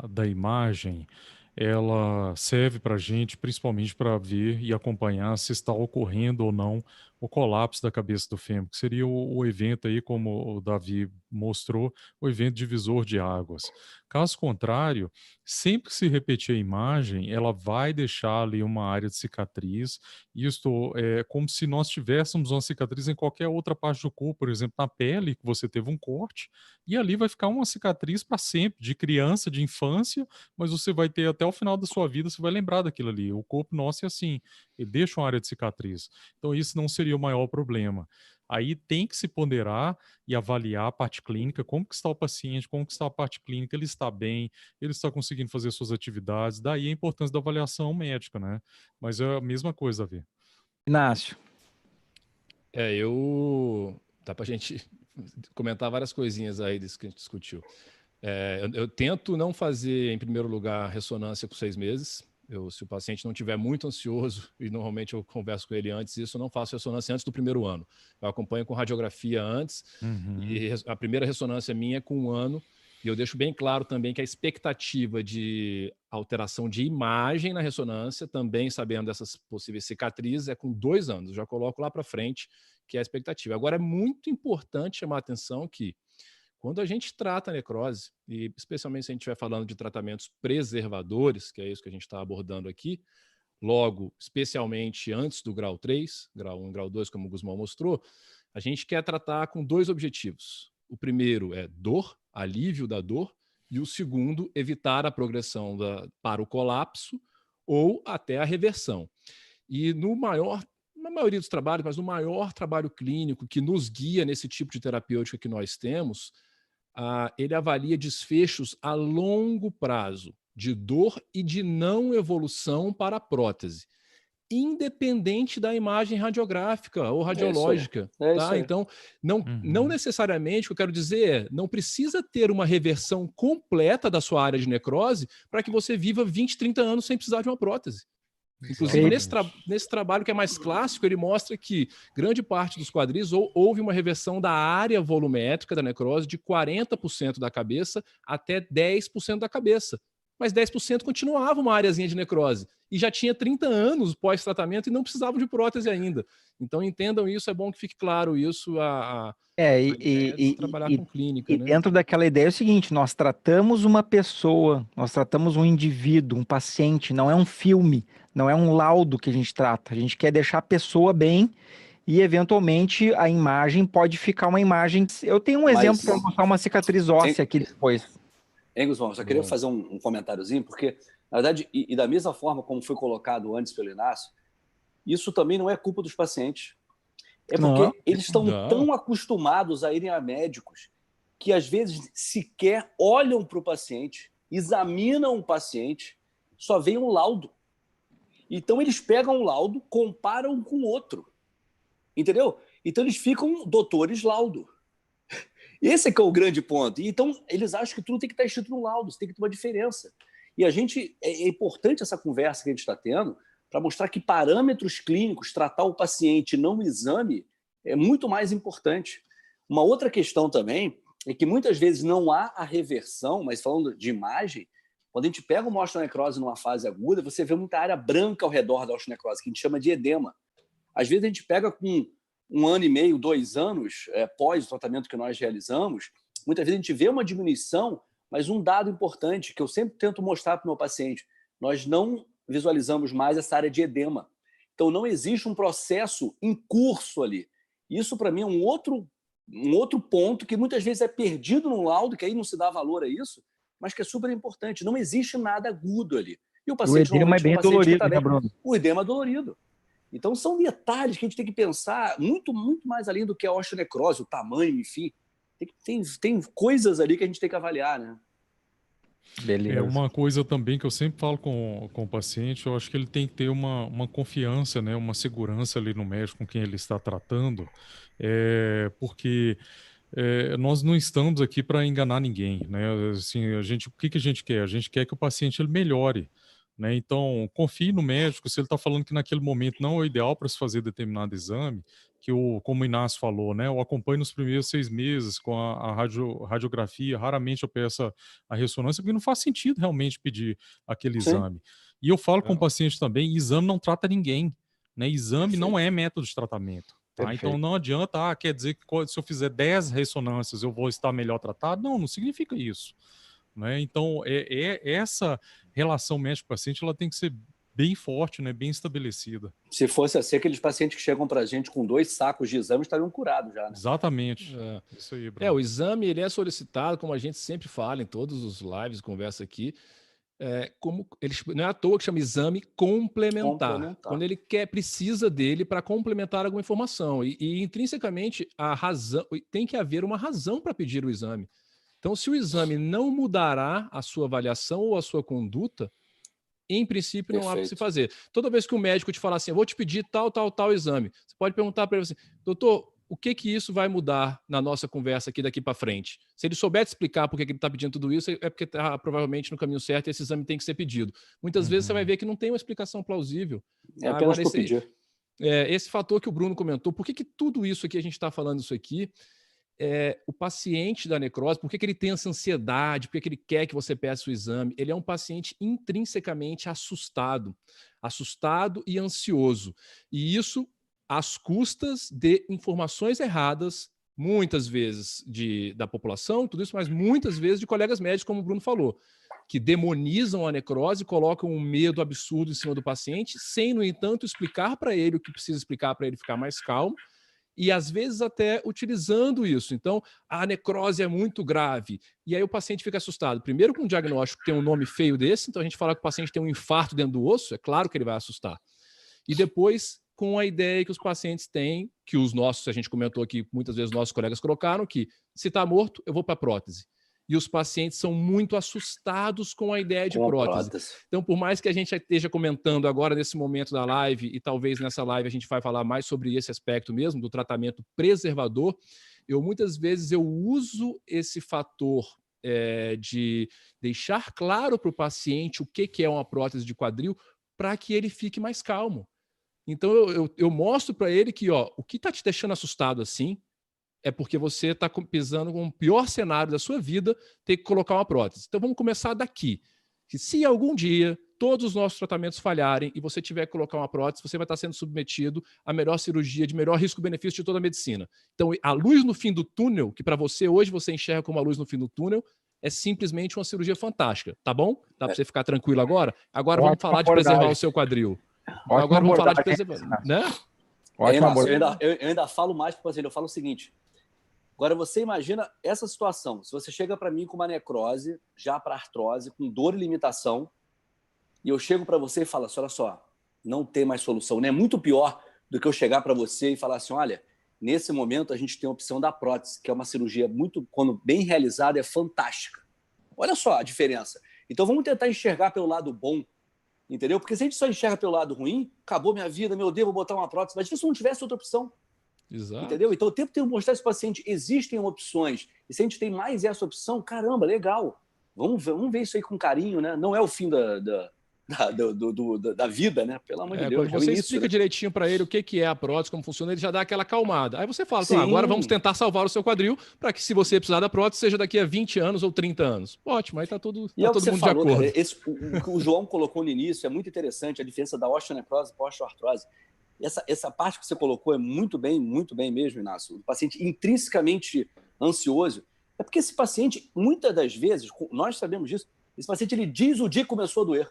da imagem, ela serve para a gente principalmente para ver e acompanhar se está ocorrendo ou não o colapso da cabeça do fêmur, que seria o evento aí, como o Davi mostrou, o evento divisor de águas. Caso contrário, sempre que se repetir a imagem, ela vai deixar ali uma área de cicatriz. Isto é como se nós tivéssemos uma cicatriz em qualquer outra parte do corpo, por exemplo, na pele, que você teve um corte, e ali vai ficar uma cicatriz para sempre, de criança, de infância, mas você vai ter até o final da sua vida, você vai lembrar daquilo ali. O corpo nosso é assim, ele deixa uma área de cicatriz. Então isso não seria o maior problema. Aí tem que se ponderar e avaliar a parte clínica, como que está o paciente, como que está a parte clínica, ele está bem, ele está conseguindo fazer suas atividades, daí a importância da avaliação médica, né? Mas é a mesma coisa, Davi. Inácio. Dá pra gente comentar várias coisinhas aí disso que a gente discutiu. Eu tento não fazer, em primeiro lugar, ressonância com 6 meses. Se o paciente não estiver muito ansioso, e normalmente eu converso com ele antes, eu não faço ressonância antes do 1º ano. Eu acompanho com radiografia antes, e a primeira ressonância minha é com 1 ano, e eu deixo bem claro também que a expectativa de alteração de imagem na ressonância, também sabendo dessas possíveis cicatrizes, é com 2 anos. Eu já coloco lá para frente, que é a expectativa. Agora, é muito importante chamar a atenção que, quando a gente trata a necrose, e especialmente se a gente estiver falando de tratamentos preservadores, que é isso que a gente está abordando aqui, logo, especialmente antes do grau 3, grau 1, grau 2, como o Guzmão mostrou, a gente quer tratar com 2 objetivos. O primeiro é dor, alívio da dor, e o segundo, evitar a progressão para o colapso ou até a reversão. E na maioria dos trabalhos, mas no maior trabalho clínico que nos guia nesse tipo de terapêutica que nós temos, ele avalia desfechos a longo prazo de dor e de não evolução para a prótese, independente da imagem radiográfica ou radiológica. Tá? Então, não necessariamente, o que eu quero dizer não precisa ter uma reversão completa da sua área de necrose para que você viva 20, 30 anos sem precisar de uma prótese. Inclusive, nesse trabalho que é mais clássico, ele mostra que grande parte dos quadris houve uma reversão da área volumétrica da necrose de 40% da cabeça até 10% da cabeça. Mas 10% continuava uma areazinha de necrose. E já tinha 30 anos pós-tratamento e não precisavam de prótese ainda. Então, entendam isso, é bom que fique claro isso, trabalhar com clínica. E né? Dentro daquela ideia é o seguinte, nós tratamos uma pessoa, nós tratamos um indivíduo, um paciente, não é um filme, não é um laudo que a gente trata. A gente quer deixar a pessoa bem e, eventualmente, a imagem pode ficar uma imagem... Eu tenho um exemplo para mostrar uma cicatriz óssea aqui depois. Engelsman, só queria fazer um comentáriozinho, porque, na verdade, e da mesma forma como foi colocado antes pelo Inácio, isso também não é culpa dos pacientes. É porque eles estão tão acostumados a irem a médicos que, às vezes, sequer olham para o paciente, examinam o paciente, só veem um laudo. Então, eles pegam um laudo, comparam com outro. Entendeu? Então, eles ficam doutores laudo. Esse é que é o grande ponto. Então, eles acham que tudo tem que estar escrito no laudo, tem que ter uma diferença. E é importante essa conversa que a gente está tendo para mostrar que parâmetros clínicos, tratar o paciente, não o exame, é muito mais importante. Uma outra questão também é que muitas vezes não há a reversão, mas falando de imagem, quando a gente pega uma osteonecrose numa fase aguda, você vê muita área branca ao redor da osteonecrose, que a gente chama de edema. Às vezes a gente pega com 1 ano e meio, 2 anos pós o tratamento que nós realizamos, muitas vezes a gente vê uma diminuição, mas um dado importante que eu sempre tento mostrar para o meu paciente, nós não visualizamos mais essa área de edema. Então não existe um processo em curso ali. Isso para mim é um outro ponto que muitas vezes é perdido no laudo, que aí não se dá valor a isso, mas que é super importante. Não existe nada agudo ali. E o paciente, o edema é bem dolorido, né, Bruno? O edema é dolorido. Então, são detalhes que a gente tem que pensar muito, muito mais além do que a osteonecrose, o tamanho, enfim. Tem coisas ali que a gente tem que avaliar, né? Beleza. É uma coisa também que eu sempre falo com o paciente, eu acho que ele tem que ter uma confiança, né, uma segurança ali no médico com quem ele está tratando, porque nós não estamos aqui para enganar ninguém, né? Assim, o que a gente quer? A gente quer que o paciente ele melhore. Né? Então, confie no médico, se ele está falando que naquele momento não é o ideal para se fazer determinado exame, que como o Inácio falou, né? Eu acompanho nos primeiros 6 meses com a radiografia, raramente eu peço a ressonância, porque não faz sentido realmente pedir aquele exame. E eu falo com o paciente também, exame não trata ninguém, né? Exame não é método de tratamento. Tá? Então não adianta, quer dizer que se eu fizer 10 ressonâncias eu vou estar melhor tratado? Não significa isso. Né? Então, essa relação médico-paciente ela tem que ser bem forte, né? Bem estabelecida. Se fosse assim, aqueles pacientes que chegam para a gente com 2 sacos de exame estariam curados já. Né? Exatamente. Isso aí, Bruno. O exame ele é solicitado, como a gente sempre fala em todos os lives, conversa aqui, não é à toa que chama exame complementar. Quando ele precisa dele para complementar alguma informação. E intrinsecamente, a razão tem que haver uma razão para pedir o exame. Então, se o exame não mudará a sua avaliação ou a sua conduta, em princípio não há para se fazer. Toda vez que o médico te falar assim, eu vou te pedir tal exame, você pode perguntar para ele assim, doutor, o que isso vai mudar na nossa conversa aqui daqui para frente? Se ele souber te explicar por que ele está pedindo tudo isso, é porque está provavelmente no caminho certo e esse exame tem que ser pedido. Muitas vezes você vai ver que não tem uma explicação plausível. É apenas por pedir. Esse fator que o Bruno comentou, por que tudo isso aqui, a gente está falando isso aqui, o paciente da necrose, por que ele tem essa ansiedade, por que ele quer que você peça o exame? Ele é um paciente intrinsecamente assustado e ansioso. E isso às custas de informações erradas, muitas vezes da população, tudo isso, mas muitas vezes de colegas médicos, como o Bruno falou, que demonizam a necrose, colocam um medo absurdo em cima do paciente, sem, no entanto, explicar para ele o que precisa explicar para ele ficar mais calmo, e às vezes até utilizando isso. Então, a necrose é muito grave. E aí o paciente fica assustado. Primeiro com um diagnóstico que tem um nome feio desse, então a gente fala que o paciente tem um infarto dentro do osso, é claro que ele vai assustar. E depois com a ideia que os pacientes têm, que os nossos, a gente comentou aqui, muitas vezes nossos colegas colocaram, que se está morto, eu vou para a prótese. E os pacientes são muito assustados com a ideia de prótese. Então, por mais que a gente esteja comentando agora nesse momento da live, e talvez nessa live a gente vai falar mais sobre esse aspecto mesmo, do tratamento preservador, muitas vezes eu uso esse fator de deixar claro para o paciente o que é uma prótese de quadril para que ele fique mais calmo. Então, eu mostro para ele que o que está te deixando assustado assim é porque você está pisando com o pior cenário da sua vida, ter que colocar uma prótese. Então, vamos começar daqui. Que se algum dia todos os nossos tratamentos falharem e você tiver que colocar uma prótese, você vai estar sendo submetido à melhor cirurgia, de melhor risco-benefício de toda a medicina. Então, a luz no fim do túnel, que para você hoje você enxerga como a luz no fim do túnel, é simplesmente uma cirurgia fantástica, tá bom? Dá para você ficar tranquilo agora? Agora vamos falar de preservar o seu quadril. Agora vamos falar de preservar, né? Eu ainda falo mais para o paciente, eu falo o seguinte: agora você imagina essa situação, se você chega para mim com uma necrose, já para artrose, com dor e limitação, e eu chego para você e falo assim, olha só, não tem mais solução, né? É muito pior do que eu chegar para você e falar assim, olha, nesse momento a gente tem a opção da prótese, que é uma cirurgia muito, quando bem realizada, é fantástica. Olha só a diferença. Então vamos tentar enxergar pelo lado bom, entendeu? Porque se a gente só enxerga pelo lado ruim, acabou minha vida, meu Deus, vou botar uma prótese. Mas se não tivesse outra opção, exato. Entendeu? Então o tempo tem que mostrar esse paciente, existem opções. E se a gente tem mais essa opção, caramba, legal. Vamos ver isso aí com carinho, né? Não é o fim da vida, né? Pelo amor de Deus. Quando você explica direitinho para ele o que é a prótese, como funciona, ele já dá aquela acalmada. Aí você fala, agora vamos tentar salvar o seu quadril para que, se você precisar da prótese, seja daqui a 20 anos ou 30 anos. Ótimo, aí tá todo mundo de acordo. Cara, o que o João colocou no início é muito interessante, a diferença da osteonecrose para a osteoartrose. Essa parte que você colocou é muito bem mesmo, Inácio. O paciente intrinsecamente ansioso. É porque esse paciente, muitas das vezes, nós sabemos disso, esse paciente ele diz o dia que começou a doer.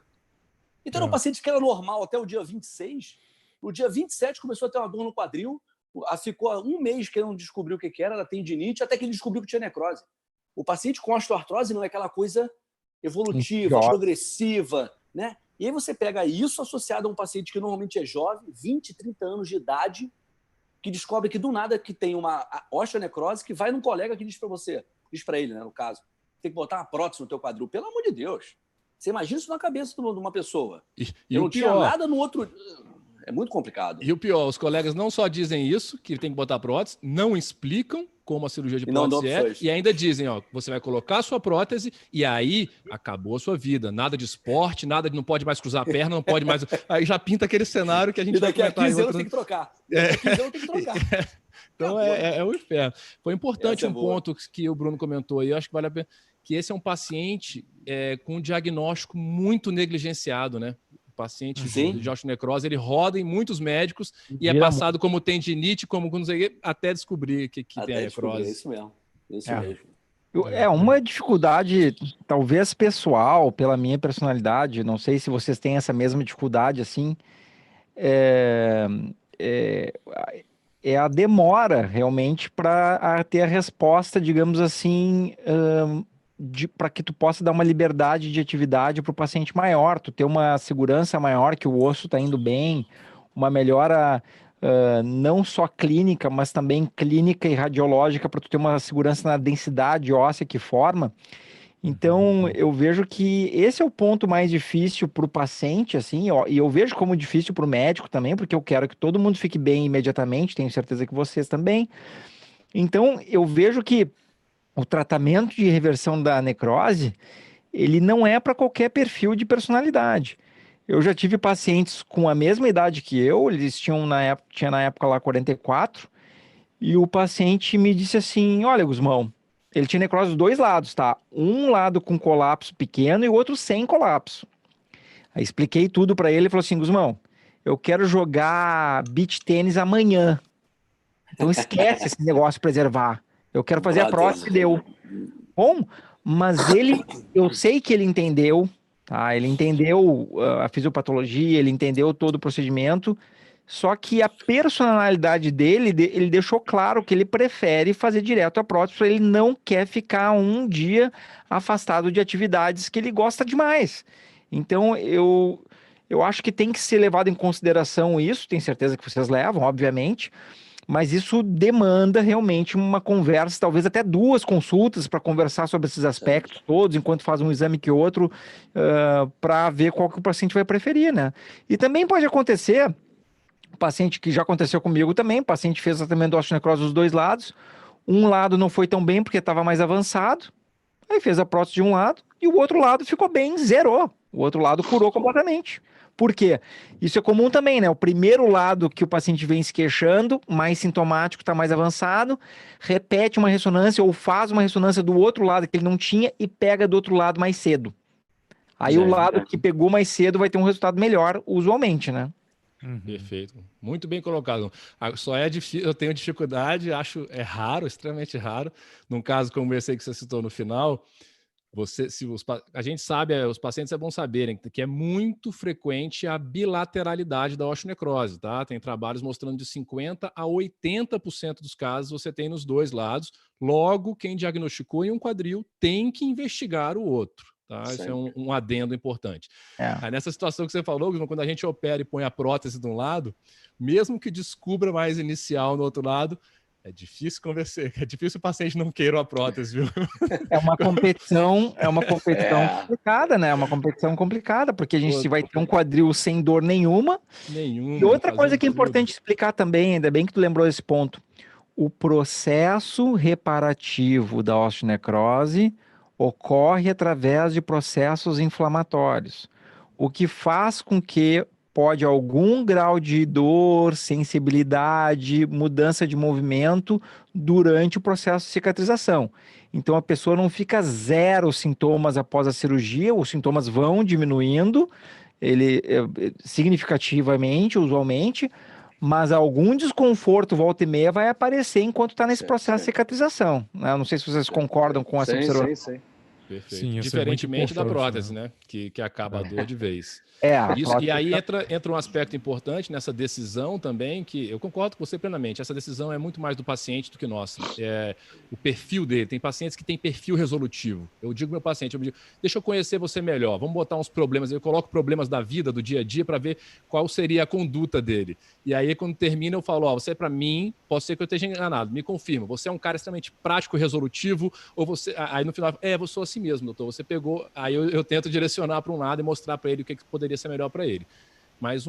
Então, era um paciente que era normal até o dia 26. No dia 27, começou a ter uma dor no quadril. Ficou um mês querendo descobrir o que era, ela tendinite, até que ele descobriu que tinha necrose. O paciente com osteoartrose não é aquela coisa evolutiva, progressiva, né? E aí você pega isso associado a um paciente que normalmente é jovem, 20, 30 anos de idade, que descobre que do nada que tem uma osteonecrose, que vai num colega que diz para você, diz para ele, né, no caso, tem que botar uma prótese no teu quadril. Pelo amor de Deus. Você imagina isso na cabeça de uma pessoa. Eu não tinha nada no outro... É muito complicado. E o pior, os colegas não só dizem isso, que ele tem que botar prótese, não explicam como a cirurgia de prótese e ainda dizem, você vai colocar a sua prótese e aí acabou a sua vida. Nada de esporte, nada de não pode mais cruzar a perna, não pode mais... Aí já pinta aquele cenário que a gente vai comentar. Daqui a 15 anos tem que trocar. Daqui a 15 anos tem que trocar. Então é o inferno. Foi importante ponto que o Bruno comentou aí, eu acho que vale a pena, que esse é um paciente com um diagnóstico muito negligenciado, né? O paciente de osteonecrose, ele roda em muitos médicos e é passado como tendinite, como não sei o quê, até descobrir que tem a necrose. É isso mesmo. É uma dificuldade, talvez pessoal, pela minha personalidade, não sei se vocês têm essa mesma dificuldade, assim, é a demora, realmente, para ter a resposta, digamos assim, para que tu possa dar uma liberdade de atividade para o paciente maior, tu ter uma segurança maior que o osso está indo bem, uma melhora não só clínica, mas também clínica e radiológica, para tu ter uma segurança na densidade óssea que forma. Então, eu vejo que esse é o ponto mais difícil para o paciente, assim, e eu vejo como difícil para o médico também, porque eu quero que todo mundo fique bem imediatamente, tenho certeza que vocês também. Então, eu vejo que o tratamento de reversão da necrose, ele não é para qualquer perfil de personalidade. Eu já tive pacientes com a mesma idade que eu, eles tinha na época lá 44, e o paciente me disse assim, olha, Gusmão, ele tinha necrose dos dois lados, tá? Um lado com colapso pequeno e o outro sem colapso. Aí expliquei tudo para ele e falou assim, Gusmão, eu quero jogar beach tênis amanhã. Então esquece esse negócio de preservar. Eu quero fazer a prótese, deu. Bom, mas eu sei que ele entendeu, tá? Ele entendeu a fisiopatologia, ele entendeu todo o procedimento, Só que a personalidade dele, ele deixou claro que ele prefere fazer direto a prótese, ele não quer ficar um dia afastado de atividades que ele gosta demais. Então, eu acho que tem que ser levado em consideração isso, tenho certeza que vocês levam, obviamente, mas isso demanda realmente uma conversa, talvez até 2 consultas para conversar sobre esses aspectos todos, enquanto faz um exame que outro, para ver qual que o paciente vai preferir, né? E também pode acontecer, paciente que já aconteceu comigo também, o paciente fez tratamento de osteonecrose dos 2 lados, um lado não foi tão bem porque estava mais avançado, aí fez a prótese de um lado e o outro lado ficou bem, zerou. O outro lado curou completamente. Por quê? Isso é comum também, né? O primeiro lado que o paciente vem se queixando, mais sintomático, está mais avançado, repete uma ressonância ou faz uma ressonância do outro lado que ele não tinha e pega do outro lado mais cedo. Aí o lado que pegou mais cedo vai ter um resultado melhor, usualmente, né? Perfeito. Muito bem colocado. Só é difícil, eu tenho dificuldade, acho raro, extremamente raro. Num caso como esse aí que você citou no final, a gente sabe, os pacientes é bom saberem que é muito frequente a bilateralidade da osteonecrose, tá? Tem trabalhos mostrando de 50% a 80% dos casos você tem nos 2 lados. Logo, quem diagnosticou em um quadril tem que investigar o outro. Tá? Isso é um adendo importante. Aí nessa situação que você falou, quando a gente opera e põe a prótese de um lado, mesmo que descubra mais inicial no outro lado, é difícil convencer, é difícil o paciente não queira a prótese, viu? É uma competição complicada, né? É uma competição complicada, porque a gente vai ter um quadril sem dor nenhuma. E outra coisa que é importante explicar também, ainda bem que tu lembrou esse ponto, o processo reparativo da osteonecrose ocorre através de processos inflamatórios, o que faz com que pode algum grau de dor, sensibilidade, mudança de movimento durante o processo de cicatrização. Então a pessoa não fica 0 sintomas após a cirurgia, os sintomas vão diminuindo, significativamente, usualmente, mas algum desconforto volta e meia vai aparecer enquanto está nesse processo de cicatrização, né? Não sei se vocês concordam com essa observação. Sim. Perfeito. Sim, Diferentemente da prótese, né? Que acaba a dor de vez. E aí entra um aspecto importante nessa decisão também, que eu concordo com você plenamente. Essa decisão é muito mais do paciente do que nossa. É o perfil dele. Tem pacientes que têm perfil resolutivo. Eu digo meu paciente, deixa eu conhecer você melhor. Vamos botar uns problemas. Eu coloco problemas da vida, do dia a dia, para ver qual seria a conduta dele. E aí, quando termina, eu falo, você para mim, pode ser que eu esteja enganado. Me confirma. Você é um cara extremamente prático, resolutivo, ou você... Aí no final, eu sou assim mesmo, doutor. Você pegou... Aí eu tento direcionar para um lado e mostrar para ele o que poderia ser melhor para ele. Mas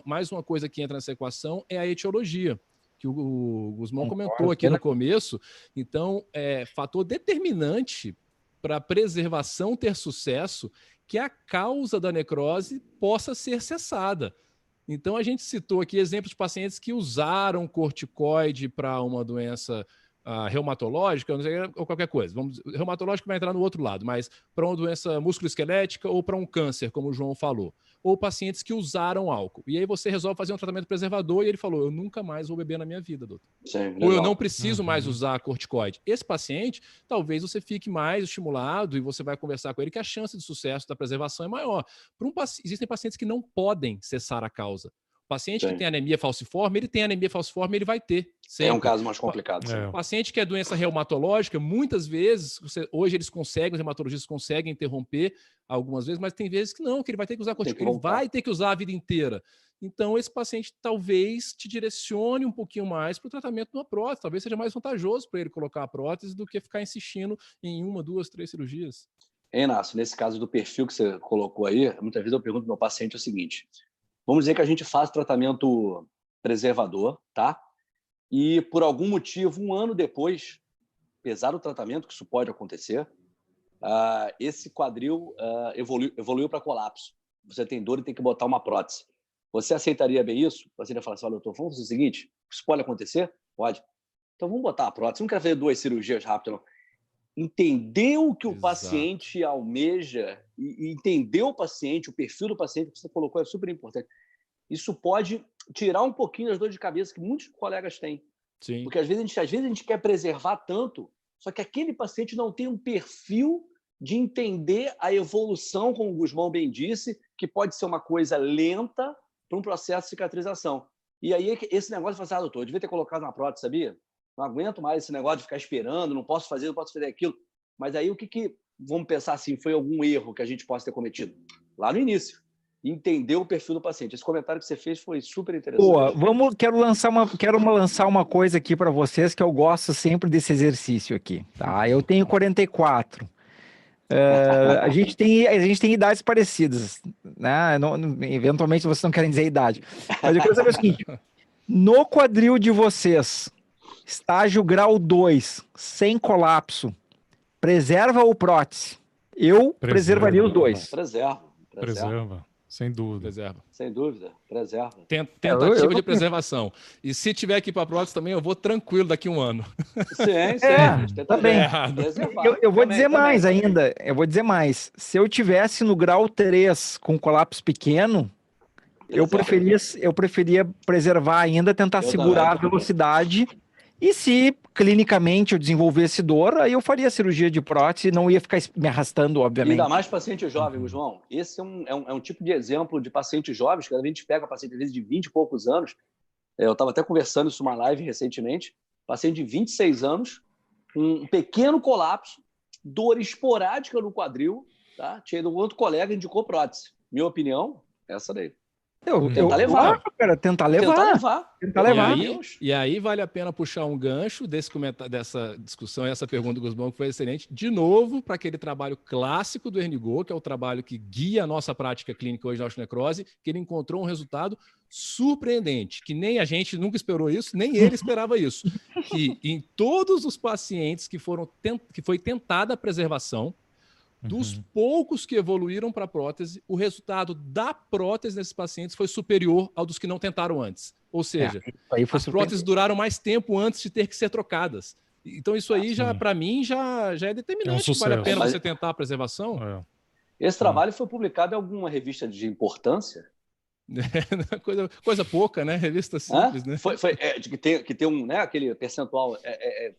mais uma coisa que entra nessa equação é a etiologia, que o Guzmão comentou aqui no começo. Então, fator determinante para a preservação ter sucesso, que a causa da necrose possa ser cessada. Então, a gente citou aqui exemplos de pacientes que usaram corticoide para uma doença reumatológica, não sei, ou qualquer coisa. Reumatológica vai entrar no outro lado, mas para uma doença musculoesquelética ou para um câncer, como o João falou. Ou pacientes que usaram álcool. E aí você resolve fazer um tratamento preservador e ele falou, eu nunca mais vou beber na minha vida, doutor. Ou eu não preciso mais usar corticoide. Esse paciente, talvez você fique mais estimulado e você vai conversar com ele que a chance de sucesso da preservação é maior. Existem pacientes que não podem cessar a causa. O paciente que tem anemia falciforme, ele vai ter. Sempre. É um caso mais complicado. O paciente que é doença reumatológica, muitas vezes, hoje eles conseguem, os reumatologistas conseguem interromper algumas vezes, mas tem vezes que não, que ele vai ter que usar corticoide, ele vai ter que usar a vida inteira. Então, esse paciente talvez te direcione um pouquinho mais para o tratamento de uma prótese. Talvez seja mais vantajoso para ele colocar a prótese do que ficar insistindo em 1, 2, 3 cirurgias. Inácio, nesse caso do perfil que você colocou aí, muitas vezes eu pergunto ao meu paciente o seguinte: vamos dizer que a gente faz tratamento preservador, tá? E por algum motivo, 1 ano depois, apesar do tratamento, que isso pode acontecer, esse quadril evoluiu para colapso. Você tem dor e tem que botar uma prótese. Você aceitaria bem isso? Você ia falar assim, olha, doutor, vamos fazer o seguinte, isso pode acontecer? Pode. Então vamos botar a prótese. Não quero fazer 2 cirurgias rápidas, não. Entender o que o paciente almeja e entender o paciente, o perfil do paciente que você colocou é super importante. Isso pode tirar um pouquinho das dores de cabeça que muitos colegas têm. Sim. Porque às vezes a gente quer preservar tanto, só que aquele paciente não tem um perfil de entender a evolução, como o Guzmão bem disse, que pode ser uma coisa lenta, para um processo de cicatrização. E aí esse negócio de falar assim, doutor, eu devia ter colocado na prótese, sabia? Não aguento mais esse negócio de ficar esperando, não posso fazer aquilo. Mas aí vamos pensar assim, foi algum erro que a gente possa ter cometido? Lá no início. Entender o perfil do paciente. Esse comentário que você fez foi super interessante. Boa, quero lançar uma coisa aqui para vocês que eu gosto sempre desse exercício aqui, tá? Eu tenho 44. A gente tem idades parecidas, né? Eventualmente vocês não querem dizer a idade. Mas eu quero saber o seguinte: no quadril de vocês, estágio grau 2, sem colapso, preserva ou prótese? Eu preservaria os dois. Preserva. Sem dúvida. Preserva. Sem dúvida, preserva. Tentativa de preservação. E se tiver aqui para prótese também, eu vou tranquilo daqui a um ano. Sim. Também. Eu vou dizer mais ainda. Eu vou dizer mais. Se eu tivesse no grau 3 com colapso pequeno, eu preferia preservar ainda, tentar segurar a velocidade. E se clinicamente eu desenvolvesse dor, aí eu faria cirurgia de prótese e não ia ficar me arrastando, obviamente. Ainda mais paciente jovem, João. Esse é um tipo de exemplo de pacientes jovens, que a gente pega paciente, às vezes, de 20 e poucos anos. Eu estava até conversando isso numa live recentemente. Paciente de 26 anos, um pequeno colapso, dor esporádica no quadril, tá? Tinha um outro colega indicou prótese. Minha opinião, essa daí. Tentar levar. E aí vale a pena puxar um gancho dessa discussão, essa pergunta do Gusmão, que foi excelente, de novo, para aquele trabalho clássico do Hernigau, que é o trabalho que guia a nossa prática clínica hoje na osteonecrose, que ele encontrou um resultado surpreendente, que nem a gente nunca esperou isso, nem ele esperava isso, que em todos os pacientes que foi tentada a preservação, dos poucos que evoluíram para a prótese, o resultado da prótese nesses pacientes foi superior ao dos que não tentaram antes. Ou seja, as próteses duraram mais tempo antes de ter que ser trocadas. Então isso aí, para mim, já é determinante. Vale a pena você tentar a preservação. Esse trabalho foi publicado em alguma revista de importância? Coisa pouca, né? Revista simples, né? Que tem um, né, aquele percentual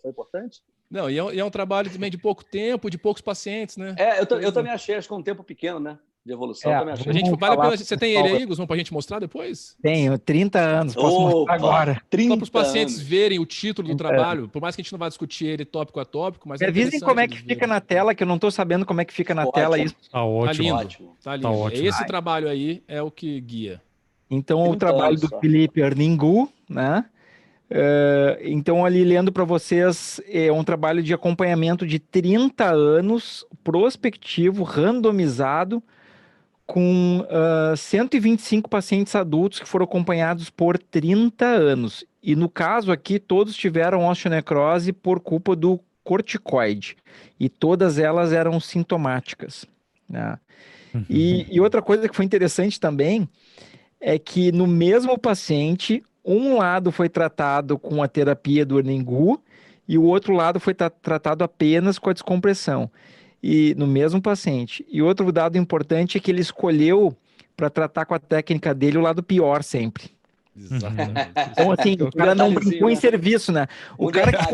foi importante? Não, e é um trabalho também de pouco tempo, de poucos pacientes, né? Eu também achei, acho que é um tempo pequeno, né? De evolução, eu também achei. Vale a pena, você tem ele aí, Guzmão, pra gente mostrar depois? Tenho, 30 anos, posso mostrar agora. Só para os pacientes verem o título do trabalho, por mais que a gente não vá discutir ele tópico a tópico, mas me avisem como é que fica na tela, que eu não estou sabendo como é que fica na tela isso. Tá ótimo. Tá lindo. Esse trabalho aí é o que guia. Então, o trabalho do Felipe Hernigau, né? Então, ali lendo para vocês, é um trabalho de acompanhamento de 30 anos, prospectivo, randomizado, com 125 pacientes adultos que foram acompanhados por 30 anos. E no caso aqui, todos tiveram osteonecrose por culpa do corticoide. E todas elas eram sintomáticas, né? E outra coisa que foi interessante também é que no mesmo paciente, um lado foi tratado com a terapia do Hernigau e o outro lado foi tratado apenas com a descompressão, e no mesmo paciente. E outro dado importante é que ele escolheu para tratar com a técnica dele o lado pior sempre. Exatamente. Então, assim, o cara não brincou em serviço, né? O cara que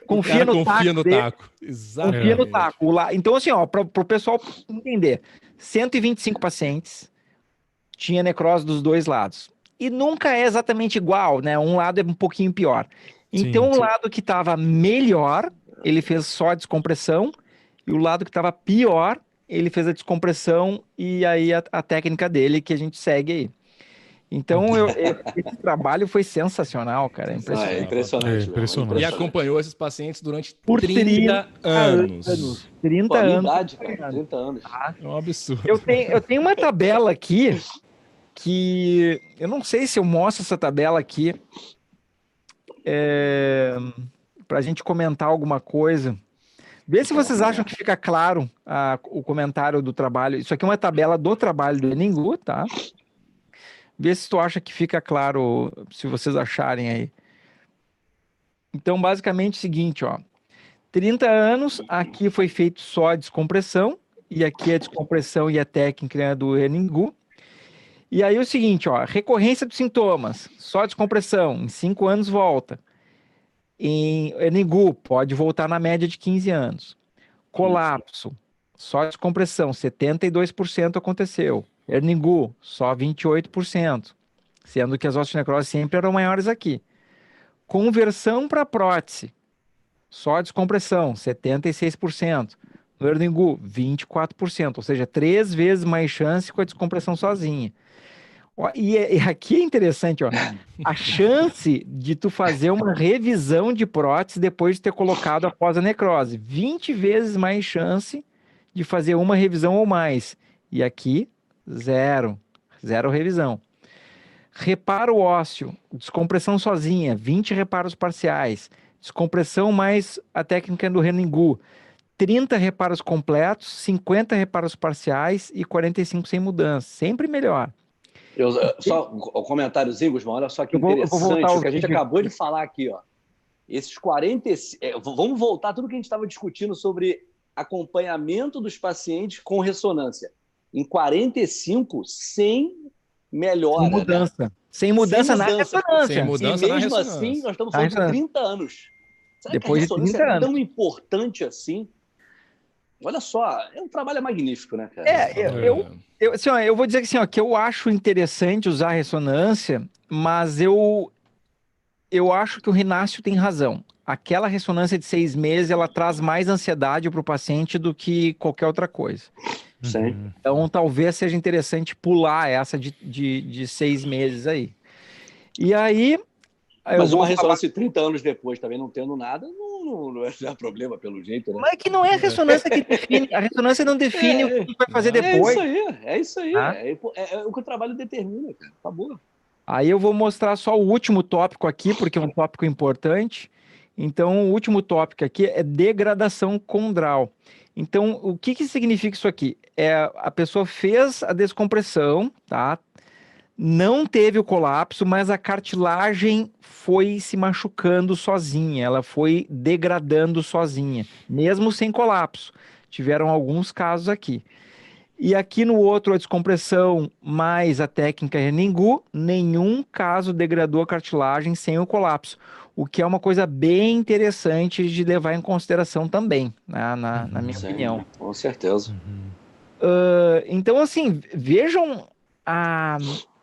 confia no taco. Exatamente. Confia no taco. Então, assim, para o pessoal entender, 125 pacientes, tinha necrose dos dois lados. E nunca é exatamente igual, né? Um lado é um pouquinho pior. Então, o lado que estava melhor, ele fez só a descompressão, e o lado que estava pior, ele fez a descompressão e aí a técnica dele que a gente segue aí. Então, esse trabalho foi sensacional, cara. Impressionante. E acompanhou esses pacientes durante 30 anos. 30 anos. Idade, cara, 30 anos. É um absurdo. Eu tenho uma tabela aqui que eu não sei se eu mostro essa tabela aqui para a gente comentar alguma coisa. Vê se vocês acham que fica claro o comentário do trabalho. Isso aqui é uma tabela do trabalho do Hernigau, tá? Vê se tu acha que fica claro, se vocês acharem aí. Então, basicamente é o seguinte, ó. 30 anos, aqui foi feito só a descompressão, e aqui a descompressão e a técnica do Hernigau. E aí o seguinte, ó, recorrência dos sintomas, só descompressão, em 5 anos volta. Em Hernigau, pode voltar na média de 15 anos. Colapso, só descompressão, 72% aconteceu. Erningu, só 28%, sendo que as osteonecroses sempre eram maiores aqui. Conversão para prótese, só descompressão, 76%. No Erningu, 24%, ou seja, 3 vezes mais chance com a descompressão sozinha. Ó, e aqui é interessante, ó, a chance de tu fazer uma revisão de prótese depois de ter colocado após a necrose. 20 vezes mais chance de fazer uma revisão ou mais. E aqui, zero. Zero revisão. Reparo ósseo, descompressão sozinha, 20 reparos parciais. Descompressão mais a técnica do Erningu. 30 reparos completos, 50 reparos parciais e 45 sem mudança. Sempre melhor. Só um comentáriozinho, Gusmão, olha só que Eu vou interessante voltar o que a gente acabou de falar aqui, ó. Esses 45. Vamos voltar tudo que a gente estava discutindo sobre acompanhamento dos pacientes com ressonância. Em 45, sem melhora. Sem mudança. Né? Sem mudança na ressonância. Sem mudança e na mesmo ressonância. assim, nós estamos falando de 30 anos. Será Depois que a ressonância é tão importante assim? Olha só, é um trabalho magnífico, né, cara? Eu vou dizer que, assim, ó, que eu acho interessante usar a ressonância, mas eu acho que o Rinácio tem razão. Aquela ressonância de 6 meses, ela traz mais ansiedade para o paciente do que qualquer outra coisa. Sim. Então, talvez seja interessante pular essa de 6 meses aí. E aí... Mas uma ressonância 30 anos depois, também não tendo nada, não é problema, pelo jeito, né? Mas é que não é a ressonância que define. A ressonância não define o que vai fazer depois. É isso aí. Ah. É o que o trabalho determina, cara. Acabou. Aí eu vou mostrar só o último tópico aqui, porque é um tópico importante. Então, o último tópico aqui é degradação condral. Então, o que significa isso aqui? A pessoa fez a descompressão, tá? Não teve o colapso, mas a cartilagem foi se machucando sozinha, ela foi degradando sozinha, mesmo sem colapso. Tiveram alguns casos aqui. E aqui no outro, a descompressão mais a técnica Erningu, nenhum caso degradou a cartilagem sem o colapso, o que é uma coisa bem interessante de levar em consideração também, né, na minha opinião. Com certeza. Então, assim, vejam a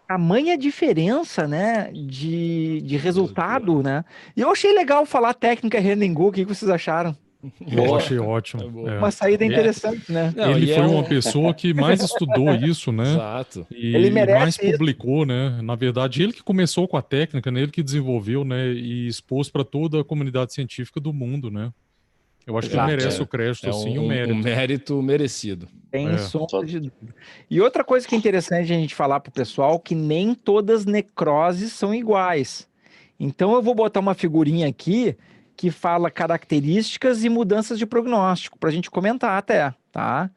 tamanha diferença, né, de resultado, né? E eu achei legal falar técnica Erningu, o que vocês acharam? Eu achei ótimo. Uma saída interessante, né? Não, ele foi uma pessoa que mais estudou isso, né? Exato. Ele merece mais publicou, né? Na verdade, ele que começou com a técnica, né? Ele que desenvolveu, né? E expôs para toda a comunidade científica do mundo, né? Eu acho que ele merece o crédito, sim, o mérito. Um mérito merecido. Tem sombra de dúvida. E outra coisa que é interessante a gente falar para o pessoal, que nem todas necroses são iguais. Então eu vou botar uma figurinha aqui que fala características e mudanças de prognóstico, para a gente comentar até, tá?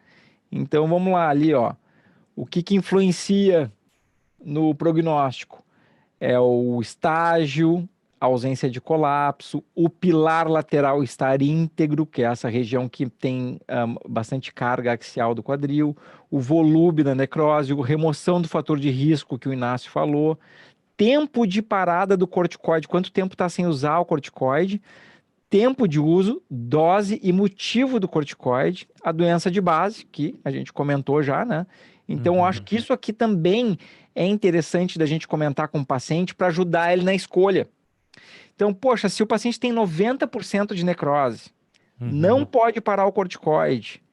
Então vamos lá, ali, ó. O que influencia no prognóstico? É o estágio, a ausência de colapso, o pilar lateral estar íntegro, que é essa região que tem bastante carga axial do quadril, o volume da necrose, a remoção do fator de risco que o Inácio falou, tempo de parada do corticoide, quanto tempo está sem usar o corticoide, tempo de uso, dose e motivo do corticoide, a doença de base, que a gente comentou já, né? Então, eu acho que isso aqui também é interessante da gente comentar com o paciente para ajudar ele na escolha. Então, poxa, se o paciente tem 90% de necrose, não pode parar o corticoide,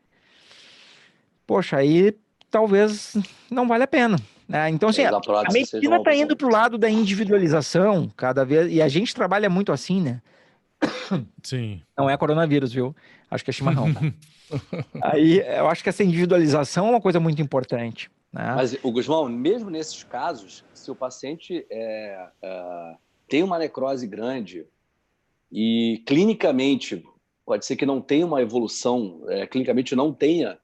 poxa, aí talvez não vale a pena. Né? Então, assim, a medicina está indo para o lado da individualização cada vez, e a gente trabalha muito assim, né? Sim. Não é coronavírus, viu? Acho que é chimarrão. Tá? Aí, eu acho que essa individualização é uma coisa muito importante. Né? Mas, Gusmão, mesmo nesses casos, se o paciente tem uma necrose grande e clinicamente pode ser que não tenha uma evolução, clinicamente não tenha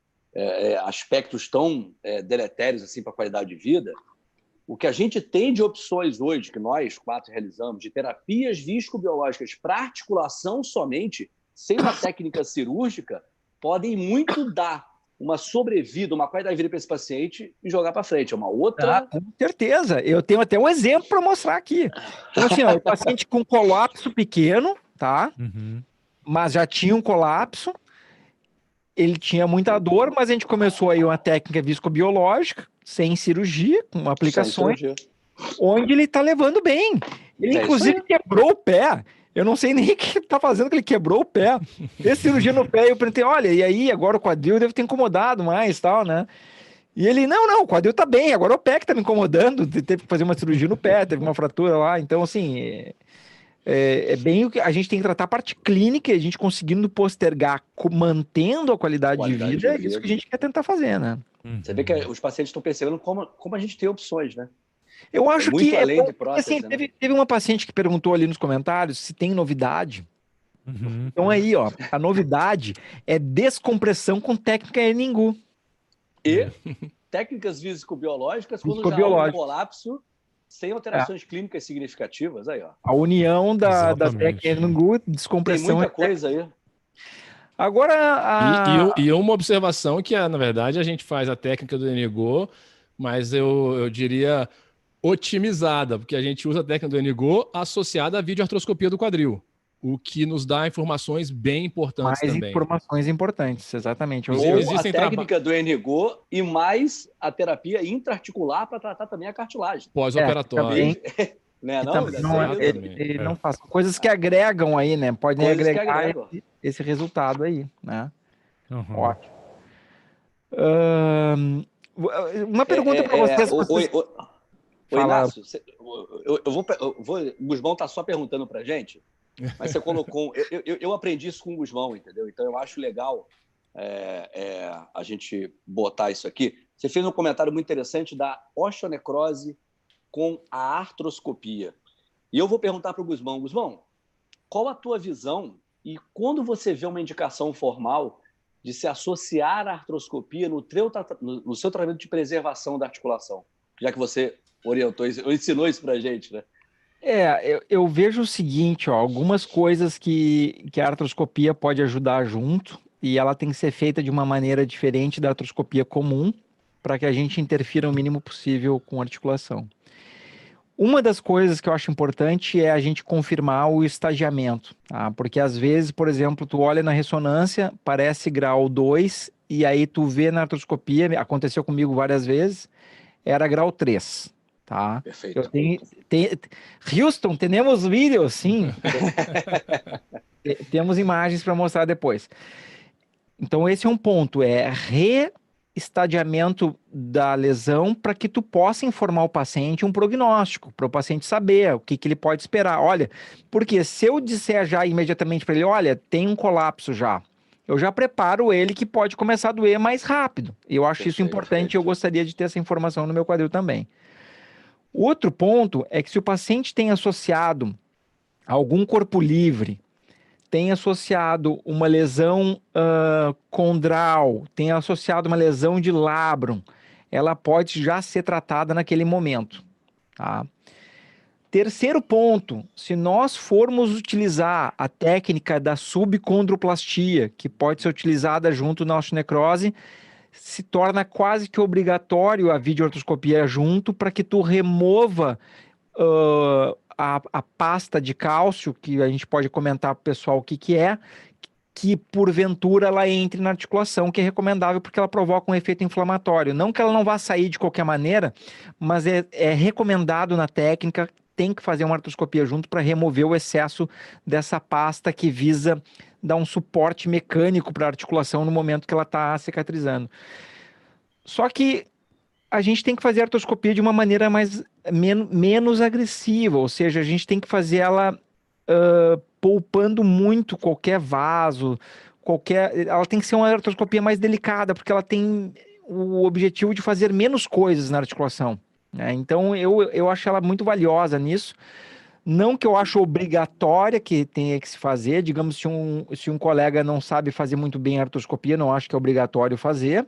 aspectos tão deletérios assim para a qualidade de vida, o que a gente tem de opções hoje, que nós 4 realizamos, de terapias viscobiológicas para articulação somente, sem uma técnica cirúrgica, podem muito dar uma sobrevida, uma qualidade de vida para esse paciente e jogar para frente. É uma outra... com certeza. Eu tenho até um exemplo para mostrar aqui. Então, assim, ó, o paciente com colapso pequeno, tá? Mas já tinha um colapso, ele tinha muita dor, mas a gente começou aí uma técnica viscobiológica, sem cirurgia, com aplicações, Sem cirurgia. onde ele está levando bem. Ele, É inclusive, isso aí. quebrou o pé. Eu não sei nem o que está fazendo, que ele quebrou o pé. Fez cirurgia no pé, e eu perguntei, olha, e aí, agora o quadril deve ter incomodado mais, tal, né? E ele, não, o quadril tá bem, agora é o pé que tá me incomodando, teve que fazer uma cirurgia no pé, teve uma fratura lá, então, assim, é bem o que a gente tem que tratar a parte clínica, e a gente conseguindo postergar, mantendo a qualidade de Qualidade vida, de é isso que a vida. gente quer tentar fazer, né? Você vê que os pacientes estão percebendo como a gente tem opções, né? Eu acho muito que além bom, de porque, assim, prótese, né? teve uma paciente que perguntou ali nos comentários se tem novidade. Uhum. Então aí, ó, a novidade é descompressão com técnica Eningu. E técnicas físico-biológicas quando já há um Físico-biológico. colapso sem alterações clínicas significativas. Aí, ó. A união da Exatamente. técnica Eningu, Tem descompressão. muita coisa aí. Agora, E uma observação que, na verdade, a gente faz a técnica do Enigo, mas eu diria otimizada, porque a gente usa a técnica do Enigo associada à videoartroscopia do quadril, o que nos dá informações bem importantes mais também. informações importantes, exatamente. Inclusive, Ou a existem técnica do Enigo e mais a terapia intraarticular para tratar também a cartilagem. Pós-operatório. Né, Que não? também não, Ainda tem isso? ele não faz coisas que agregam aí, né? Podem Coisas que agregar agregam. esse resultado aí, né? Uhum. Ótimo. Uma pergunta para vocês. Oi, Fala. Inácio, o Gusmão está só perguntando para a gente, mas você colocou. Eu aprendi isso com o Gusmão, entendeu? Então eu acho legal a gente botar isso aqui. Você fez um comentário muito interessante da osteonecrose com a artroscopia. E eu vou perguntar para o Gusmão: Gusmão, qual a tua visão e quando você vê uma indicação formal de se associar à artroscopia no seu tratamento de preservação da articulação? Já que você orientou, ensinou isso para a gente, né? Eu vejo o seguinte, ó, algumas coisas que a artroscopia pode ajudar junto, e ela tem que ser feita de uma maneira diferente da artroscopia comum, para que a gente interfira o mínimo possível com a articulação. Uma das coisas que eu acho importante é a gente confirmar o estagiamento, tá? Porque às vezes, por exemplo, tu olha na ressonância, parece grau 2, e aí tu vê na artroscopia, aconteceu comigo várias vezes, era grau 3, tá? Perfeito. Houston, temos vídeos, sim. Temos imagens para mostrar depois. Então esse é um ponto, reestadiamento da lesão para que tu possa informar o paciente um prognóstico, para o paciente saber o que ele pode esperar. Olha, porque se eu disser já imediatamente para ele, olha, tem um colapso já, eu já preparo ele que pode começar a doer mais rápido. Eu acho isso importante e eu gostaria de ter essa informação no meu quadril também. Outro ponto é que se o paciente tem associado algum corpo livre, tem associado uma lesão condral, tem associado uma lesão de labrum, ela pode já ser tratada naquele momento, tá? Terceiro ponto, se nós formos utilizar a técnica da subcondroplastia, que pode ser utilizada junto na osteonecrose, se torna quase que obrigatório a videoartroscopia junto para que tu remova a pasta de cálcio, que a gente pode comentar para o pessoal o que é, que porventura ela entre na articulação, que é recomendável porque ela provoca um efeito inflamatório. Não que ela não vá sair de qualquer maneira, mas é recomendado na técnica, tem que fazer uma artroscopia junto para remover o excesso dessa pasta que visa dar um suporte mecânico para a articulação no momento que ela está cicatrizando. Só que a gente tem que fazer a artroscopia de uma maneira menos agressiva, ou seja, a gente tem que fazer ela poupando muito qualquer vaso, ela tem que ser uma artroscopia mais delicada, porque ela tem o objetivo de fazer menos coisas na articulação, né? Então eu acho ela muito valiosa nisso. Não que eu acho obrigatória que tenha que se fazer, digamos, se um colega não sabe fazer muito bem a artroscopia, não acho que é obrigatório fazer.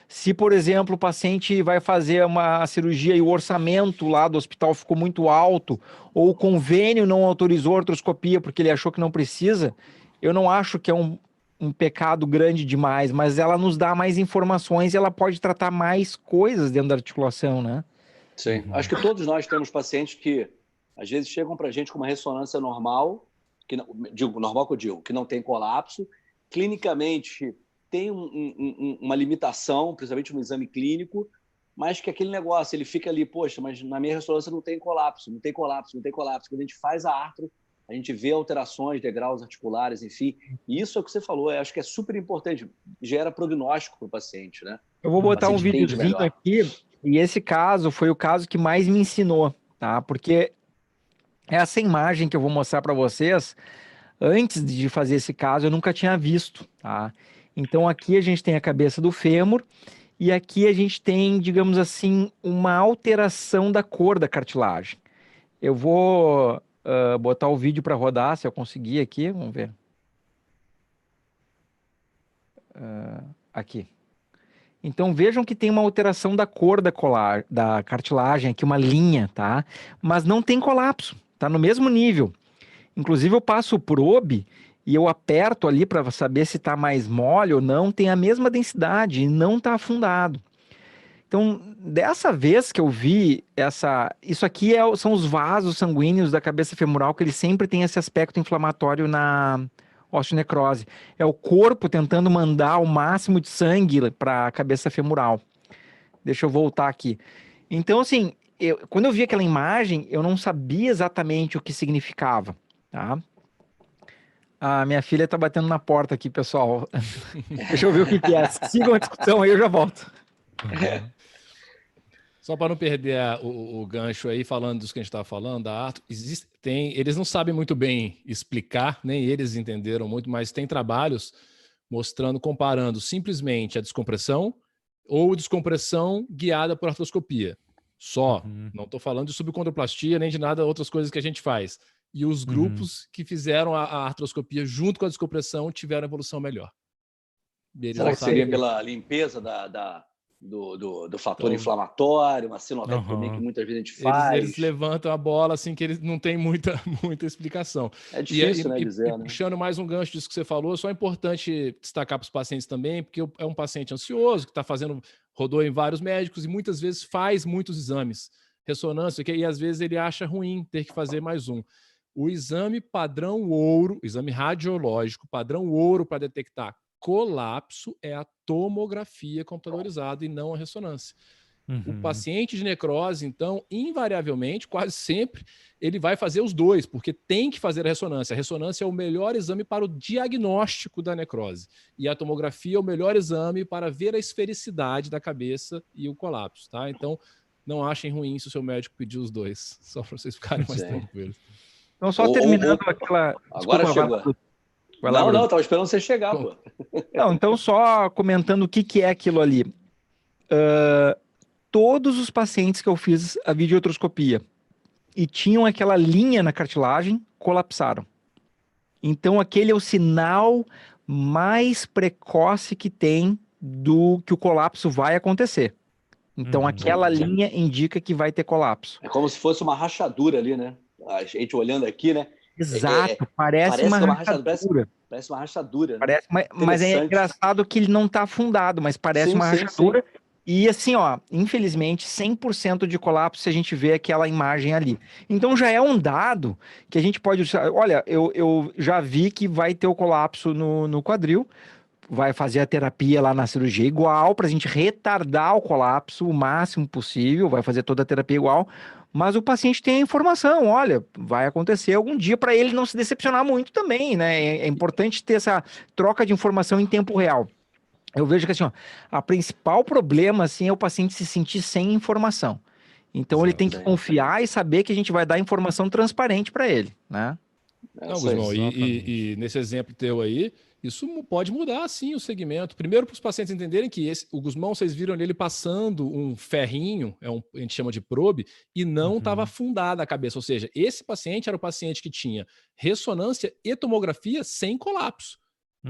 Se, por exemplo, o paciente vai fazer uma cirurgia e o orçamento lá do hospital ficou muito alto, ou o convênio não autorizou a artroscopia porque ele achou que não precisa, eu não acho que é um pecado grande demais, mas ela nos dá mais informações e ela pode tratar mais coisas dentro da articulação, né? Sim. Acho que todos nós temos pacientes que, às vezes, chegam para a gente com uma ressonância normal, que não tem colapso, clinicamente tem uma limitação, principalmente no exame clínico, mas que aquele negócio, ele fica ali, poxa, mas na minha ressonância não tem colapso, não tem colapso, não tem colapso. Quando a gente faz a artro, a gente vê alterações, degraus articulares, enfim. E isso é o que você falou, eu acho que é super importante, gera prognóstico para o paciente, né? Eu vou botar um paciente entende videozinho melhor. aqui, e esse caso foi o caso que mais me ensinou, tá? Porque essa imagem que eu vou mostrar para vocês, antes de fazer esse caso, eu nunca tinha visto, tá? Então aqui a gente tem a cabeça do fêmur, e aqui a gente tem, digamos assim, uma alteração da cor da cartilagem. Eu vou botar o vídeo para rodar, se eu conseguir aqui, vamos ver. Aqui. Então vejam que tem uma alteração da cor da cartilagem, aqui uma linha, tá? Mas não tem colapso, tá no mesmo nível. Inclusive eu passo o probe e eu aperto ali para saber se está mais mole ou não, tem a mesma densidade e não está afundado. Então, dessa vez que eu vi isso aqui são os vasos sanguíneos da cabeça femoral, que ele sempre tem esse aspecto inflamatório na osteonecrose. É o corpo tentando mandar o máximo de sangue para a cabeça femoral. Deixa eu voltar aqui. Então, assim, quando eu vi aquela imagem, eu não sabia exatamente o que significava, tá? A minha filha tá batendo na porta aqui, pessoal. Deixa eu ver o que é. Sigam a discussão aí, eu já volto. Só para não perder o gancho aí, falando dos que a gente estava falando, da artro, eles não sabem muito bem explicar, nem eles entenderam muito, mas tem trabalhos mostrando, comparando simplesmente a descompressão ou descompressão guiada por artroscopia. Só. Não estou falando de subcontroplastia, nem de nada, outras coisas que a gente faz. E os grupos que fizeram a artroscopia junto com a descompressão tiveram evolução melhor. Será que seria pela limpeza do fator inflamatório, uma sinotectomia que muitas vezes a gente faz? Eles levantam a bola assim que eles não tem muita explicação. É difícil, né, dizer, né? Puxando mais um gancho disso que você falou, só é importante destacar para os pacientes também, porque é um paciente ansioso, que está rodou em vários médicos e muitas vezes faz muitos exames, ressonância, e às vezes ele acha ruim ter que fazer mais um. O exame padrão ouro, exame radiológico padrão ouro para detectar colapso é a tomografia computadorizada e não a ressonância. O paciente de necrose, então, invariavelmente, quase sempre, ele vai fazer os dois, porque tem que fazer a ressonância. A ressonância é o melhor exame para o diagnóstico da necrose. E a tomografia é o melhor exame para ver a esfericidade da cabeça e o colapso, tá? Então, não achem ruim se o seu médico pedir os dois, só para vocês ficarem mais tranquilos. Então, só terminando aquela... Agora chegou. Não, estava esperando você chegar, pô. Não, então só comentando o que é aquilo ali. Todos os pacientes que eu fiz a videoartroscopia e tinham aquela linha na cartilagem, colapsaram. Então aquele é o sinal mais precoce que tem do que o colapso vai acontecer. Então aquela linha indica que vai ter colapso. É como se fosse uma rachadura ali, né? A gente olhando aqui, né? Exato, parece uma rachadura. Parece uma rachadura. Parece, mas é engraçado que ele não está afundado, mas parece uma rachadura. Sim. E assim, ó, infelizmente, 100% de colapso se a gente vê aquela imagem ali. Então já é um dado que a gente pode... Olha, eu já vi que vai ter o colapso no quadril, vai fazer a terapia lá na cirurgia igual, para a gente retardar o colapso o máximo possível, vai fazer toda a terapia igual, mas o paciente tem a informação, olha, vai acontecer algum dia, para ele não se decepcionar muito também, né? É importante ter essa troca de informação em tempo real. Eu vejo que assim, ó, a principal problema assim, é o paciente se sentir sem informação. Então ele tem que confiar e saber que a gente vai dar informação transparente para ele, né? Não, Guzmão, e nesse exemplo teu aí, isso pode mudar, sim, o segmento. Primeiro, para os pacientes entenderem que o Guzmão, vocês viram ele passando um ferrinho, a gente chama de probe, e não estava afundada a cabeça. Ou seja, esse paciente era o paciente que tinha ressonância e tomografia sem colapso.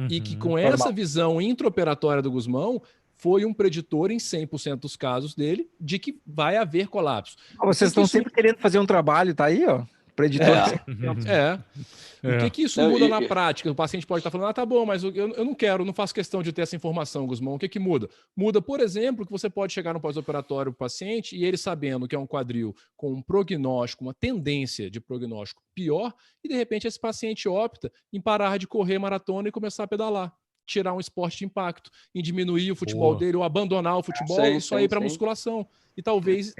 E que com essa visão intraoperatória do Guzmão, foi um preditor em 100% dos casos dele de que vai haver colapso. Vocês estão sempre querendo fazer um trabalho, tá aí, ó. Preditor. O que isso muda na prática? O paciente pode estar falando, tá bom, mas eu não quero, não faço questão de ter essa informação, Guzmão. O que muda? Muda, por exemplo, que você pode chegar no pós-operatório do paciente e ele sabendo que é um quadril com um prognóstico, uma tendência de prognóstico pior, e de repente esse paciente opta em parar de correr maratona e começar a pedalar. tirar um esporte de impacto, em diminuir o futebol dele, ou abandonar o futebol Sim, e só ir para sim. musculação. E talvez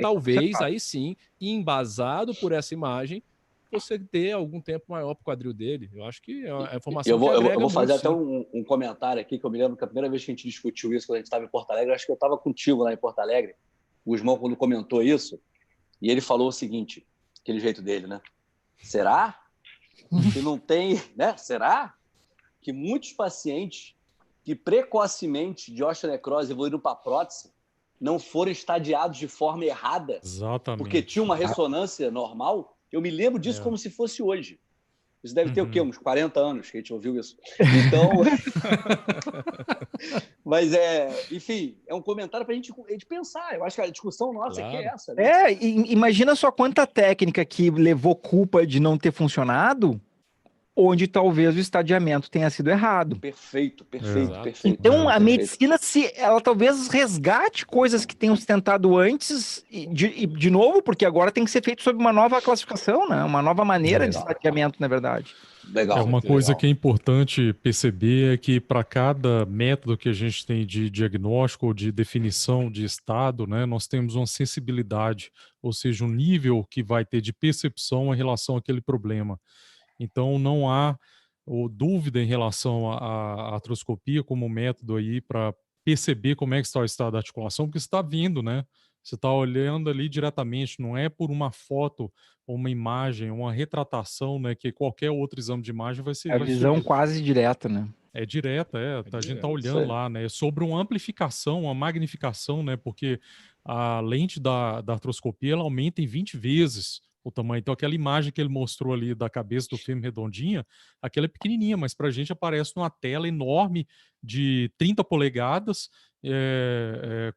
aí sim, embasado por essa imagem, você ter algum tempo maior para o quadril dele. Eu acho que é uma informação que agrega eu vou fazer muito, até um comentário aqui, que eu me lembro que a primeira vez que a gente discutiu isso, quando a gente estava em Porto Alegre, acho que eu estava contigo lá em Porto Alegre, o Gusmão, quando comentou isso, e ele falou o seguinte, aquele jeito dele, né? Será que não tem, né? Será que muitos pacientes que precocemente de osteonecrose evoluíram para prótese não foram estadiados de forma errada? Exatamente. Porque tinha uma ressonância normal? Eu me lembro disso como se fosse hoje. Isso deve ter o quê? Uns 40 anos que a gente ouviu isso. Então... Mas, enfim, é um comentário para a gente pensar. Eu acho que a discussão nossa aqui é essa. Né? Imagina só quanta técnica que levou culpa de não ter funcionado, onde talvez o estadiamento tenha sido errado. Perfeito. Então, a medicina, ela talvez resgate coisas que tenham se tentado antes, de novo, porque agora tem que ser feito sob uma nova classificação, né? Uma nova maneira de estadiamento, na verdade. Legal. Uma coisa que é importante perceber é que para cada método que a gente tem de diagnóstico ou de definição de estado, né, nós temos uma sensibilidade, ou seja, um nível que vai ter de percepção em relação àquele problema. Então, não há dúvida em relação à artroscopia como método aí para perceber como é que está o estado da articulação, porque você está vindo, né? Você está olhando ali diretamente, não é por uma foto, uma imagem, uma retratação, né? Que qualquer outro exame de imagem vai ser... É a visão quase direta, né? É direta, a gente está olhando lá, né? Sobre uma amplificação, uma magnificação, né? Porque a lente da artroscopia, ela aumenta em 20 vezes o tamanho. Então, aquela imagem que ele mostrou ali da cabeça do fêmur redondinha, aquela é pequenininha, mas para a gente aparece numa tela enorme de 30 polegadas,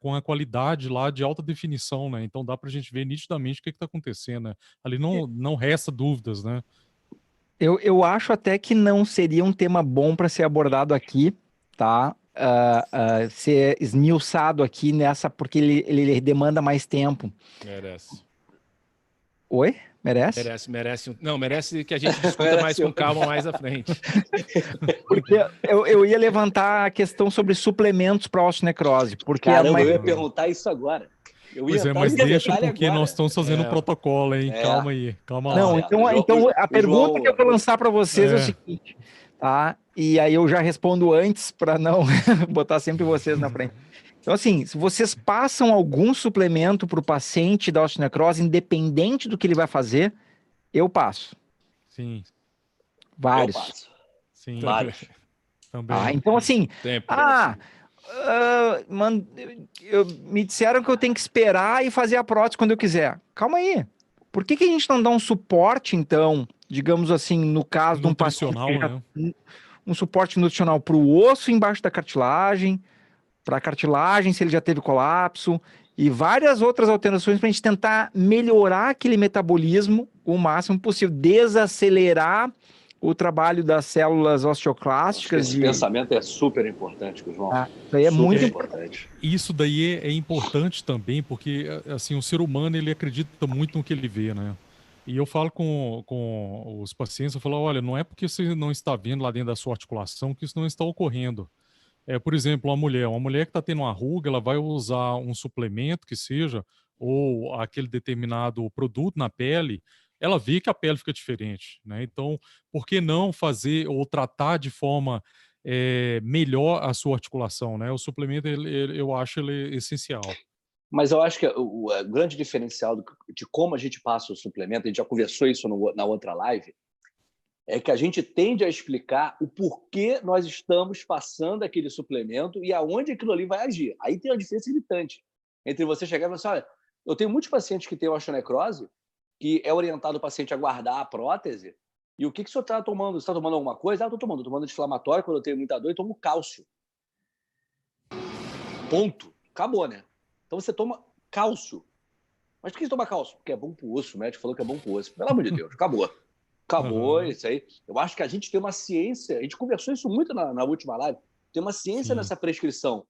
com a qualidade lá de alta definição, né? Então, dá para a gente ver nitidamente o que está acontecendo, né? Ali não resta dúvidas, né? Eu acho até que não seria um tema bom para ser abordado aqui, tá? Ser esmiuçado aqui nessa, porque ele demanda mais tempo. Merece. Oi? Merece? Merece. Não, merece que a gente discuta mais com calma mais à frente. Porque eu ia levantar a questão sobre suplementos para osteonecrose. Porque Caramba, eu ia perguntar isso agora. Pois mas deixa porque nós estamos fazendo um protocolo, hein? Calma aí, calma lá. Não, então a pergunta que eu vou lançar para vocês é o seguinte, tá? E aí eu já respondo antes para não botar sempre vocês na frente. Então, assim, se vocês passam algum suplemento para o paciente da osteonecrose, independente do que ele vai fazer, eu passo. Sim. Vários. Eu passo. Sim. Vários. Também. Então, assim, me disseram que eu tenho que esperar e fazer a prótese quando eu quiser. Calma aí. Por que a gente não dá um suporte, então, digamos assim, no caso de um paciente, né? um suporte nutricional para o osso embaixo da cartilagem, para a cartilagem, se ele já teve colapso, e várias outras alterações para a gente tentar melhorar aquele metabolismo o máximo possível, desacelerar o trabalho das células osteoclásticas. Esse pensamento é super importante, João. Isso aí é muito importante. Isso daí é importante também, porque assim, o ser humano ele acredita muito no que ele vê, né? E eu falo com os pacientes, eu falo, olha, não é porque você não está vendo lá dentro da sua articulação que isso não está ocorrendo. Por exemplo, uma mulher que está tendo uma ruga, ela vai usar um suplemento que seja, ou aquele determinado produto na pele, ela vê que a pele fica diferente, né? Então, por que não fazer ou tratar de forma melhor a sua articulação, né? O suplemento, eu acho ele essencial. Mas eu acho que o grande diferencial de como a gente passa o suplemento, a gente já conversou isso na outra live, é que a gente tende a explicar o porquê nós estamos passando aquele suplemento e aonde aquilo ali vai agir. Aí tem uma diferença gritante entre você chegar e falar assim, olha, eu tenho muitos pacientes que têm osteonecrose, que é orientado o paciente a guardar a prótese, e o que o senhor está tomando? Você está tomando alguma coisa? Estou tomando anti-inflamatório, quando eu tenho muita dor, eu tomo cálcio. Ponto. Acabou, né? Então você toma cálcio. Mas por que você toma cálcio? Porque é bom pro osso, o médico falou que é bom pro osso. Pelo amor de Deus, acabou. Acabou, isso aí. Eu acho que a gente tem uma ciência, a gente conversou isso muito na última live, tem uma ciência nessa prescrição.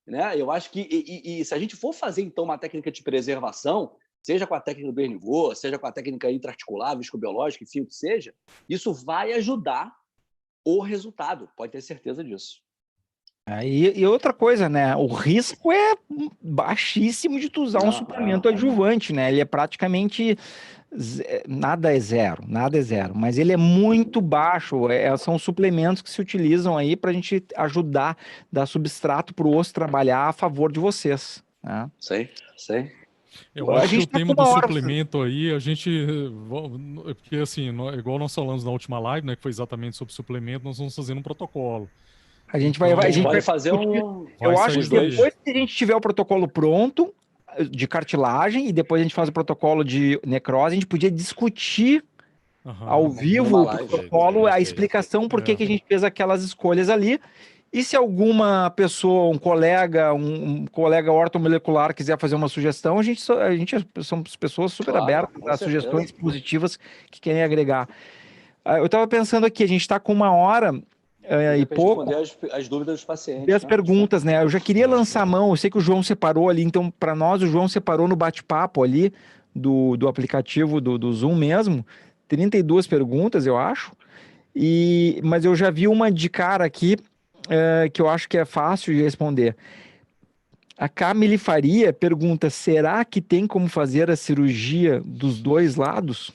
Né? Eu acho que, e se a gente for fazer, então, uma técnica de preservação, seja com a técnica do Bernivô, seja com a técnica intraarticular, viscobiológica, enfim, o que seja, isso vai ajudar o resultado, pode ter certeza disso. E outra coisa, né? O risco é baixíssimo de tu usar um suplemento adjuvante, né? Ele é praticamente nada é zero, mas ele é muito baixo. São suplementos que se utilizam aí para a gente ajudar, dar substrato para o osso trabalhar a favor de vocês, né? Sei. Eu A acho que gente o tá tema com do uma hora. suplemento aí, a gente. Porque assim, igual nós falamos na última live, né, que foi exatamente sobre suplemento, nós vamos fazendo um protocolo. A gente Então, vai, A gente pode fazer vai eu acho sair que daí. depois que a gente tiver o protocolo pronto de cartilagem e depois a gente faz o protocolo de necrose, a gente podia discutir ao vivo Numa o live. protocolo, a Perfeito. explicação por que a gente fez aquelas escolhas ali. E se alguma pessoa, um colega ortomolecular quiser fazer uma sugestão, a gente somos pessoas super Claro, abertas com a certeza. sugestões positivas que querem agregar. Eu estava pensando aqui, a gente está com 1 hora e pouco. Responder as dúvidas dos pacientes. E as perguntas, né? Eu já queria lançar a mão, eu sei que o João separou ali, então, para nós, o João separou no bate-papo ali do aplicativo do Zoom mesmo, 32 perguntas, eu acho. Mas eu já vi uma de cara aqui que eu acho que é fácil de responder. A Camille Faria pergunta: será que tem como fazer a cirurgia dos dois lados?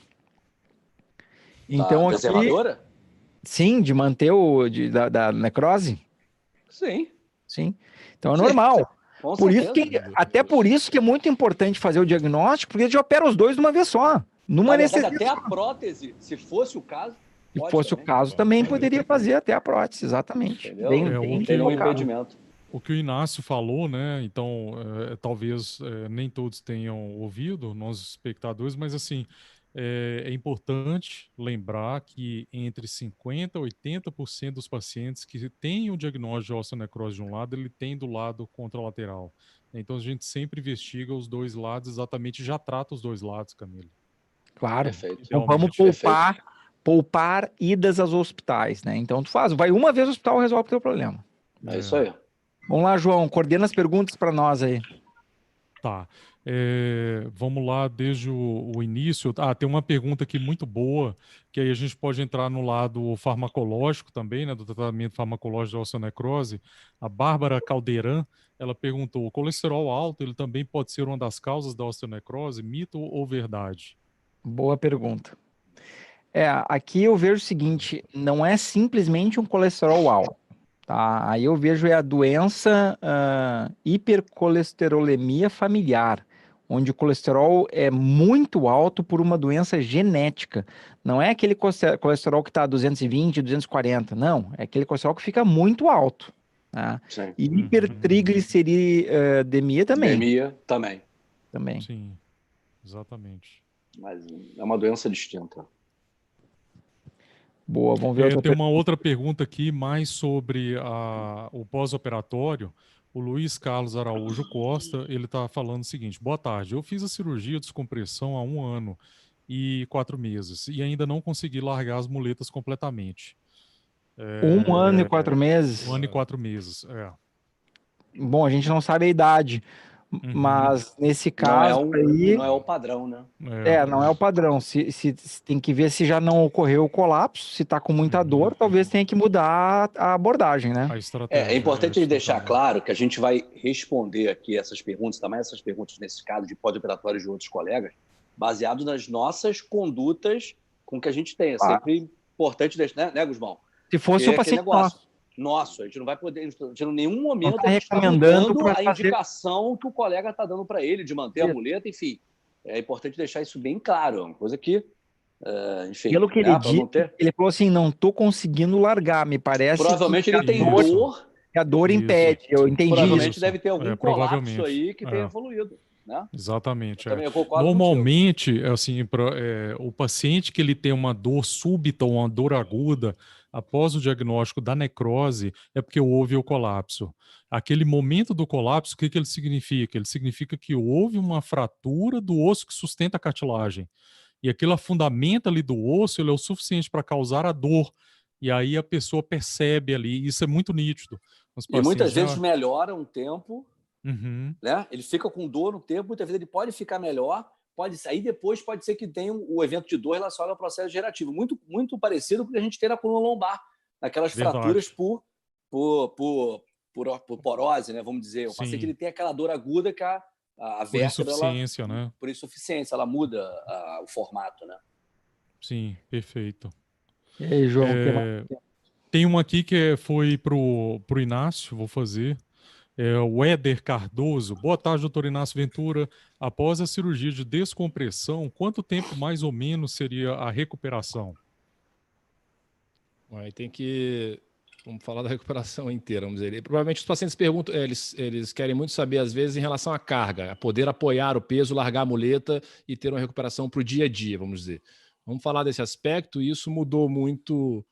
Então, aqui, Preservadora? sim, de manter da necrose? Sim. Sim. Então é normal. Com Por isso certeza. até por isso que é muito importante fazer o diagnóstico, porque a gente opera os dois de uma vez só. Numa Na verdade, anestesia. até a prótese, se fosse o caso. Se pode fosse também. o caso, também poderia fazer até a prótese, exatamente. Entendeu? Bem, Não bem tem nenhum colocado. impedimento. O que o Inácio falou, né? Então, talvez nem todos tenham ouvido, nós espectadores, mas assim, é importante lembrar que entre 50% e 80% dos pacientes que têm o diagnóstico de osteonecrose de um lado, ele tem do lado contralateral. Então, a gente sempre investiga os dois lados exatamente, já trata os dois lados, Camila. Claro. Perfeito. Então vamos poupar idas aos hospitais, né? Então tu vai uma vez ao hospital, resolve o teu problema. É isso aí. Vamos lá, João, coordena as perguntas para nós aí. Tá. Vamos lá desde o início. Tem uma pergunta aqui muito boa, que aí a gente pode entrar no lado farmacológico também, né, do tratamento farmacológico da osteonecrose. A Bárbara Caldeirão, ela perguntou: o colesterol alto, ele também pode ser uma das causas da osteonecrose? Mito ou verdade? Boa pergunta. Aqui eu vejo o seguinte, não é simplesmente um colesterol alto, tá? Aí eu vejo a doença hipercolesterolemia familiar, onde o colesterol é muito alto por uma doença genética. Não é aquele colesterol que está 220, 240, não. É aquele colesterol que fica muito alto. Tá? Sim. E hipertrigliceridemia também. Anemia também. Sim, exatamente. Mas é uma doença distinta. Boa, vamos ver outra Tem uma outra pergunta aqui, mais sobre o pós-operatório. O Luiz Carlos Araújo Costa, ele está falando o seguinte: boa tarde, eu fiz a cirurgia de descompressão há 1 ano e 4 meses e ainda não consegui largar as muletas completamente. 1 ano e 4 meses? 1 ano e 4 meses, Bom, a gente não sabe a idade, mas nesse caso aí... Não é o padrão, né? Não é o padrão. Se tem que ver se já não ocorreu o colapso, se está com muita dor, talvez tenha que mudar a abordagem, né? A estratégia. É importante deixar claro que a gente vai responder aqui essas perguntas, também essas perguntas nesse caso de pós-operatório de outros colegas, baseado nas nossas condutas com que a gente tem. É sempre importante deixar, né, Guzmão? Se fosse um paciente nosso, a gente não vai poder, em nenhum momento, tá recomendando a indicação que o colega está dando para ele de manter a muleta, enfim. É importante deixar isso bem claro. É uma coisa que, enfim... Pelo que ele disse, ele falou assim, não estou conseguindo largar, me parece. Provavelmente ele tem dor. Que a dor impede, eu entendi. Provavelmente deve ter algum colapso aí que tenha evoluído. Né? Exatamente. Eu concordo Normalmente, assim, o paciente que ele tem uma dor súbita ou uma dor aguda após o diagnóstico da necrose é porque houve o colapso. Aquele momento do colapso, o que ele significa? Ele significa que houve uma fratura do osso que sustenta a cartilagem. E aquele afundamento ali do osso ele é o suficiente para causar a dor. E aí a pessoa percebe ali, isso é muito nítido. E muitas vezes melhora um tempo, né? Ele fica com dor no tempo, muitas vezes ele pode ficar melhor, aí depois pode ser que tenha o evento de dor relacionado ao processo gerativo, muito parecido com o que a gente tem na coluna lombar, naquelas fraturas por por porose, né? Vamos dizer. O paciente ele tem aquela dor aguda que a Por vértebra, insuficiência, né? Por insuficiência, ela muda o formato, né? Sim, perfeito. E aí, João, o que mais? Tem uma aqui que foi pro Inácio, vou fazer. O Éder Cardoso. Boa tarde, doutor Inácio Ventura. Após a cirurgia de descompressão, quanto tempo mais ou menos seria a recuperação? Aí tem que... Vamos falar da recuperação inteira, vamos dizer. E provavelmente os pacientes perguntam, eles querem muito saber, às vezes, em relação à carga, a poder apoiar o peso, largar a muleta e ter uma recuperação para o dia a dia, vamos dizer. Vamos falar desse aspecto, e isso mudou muito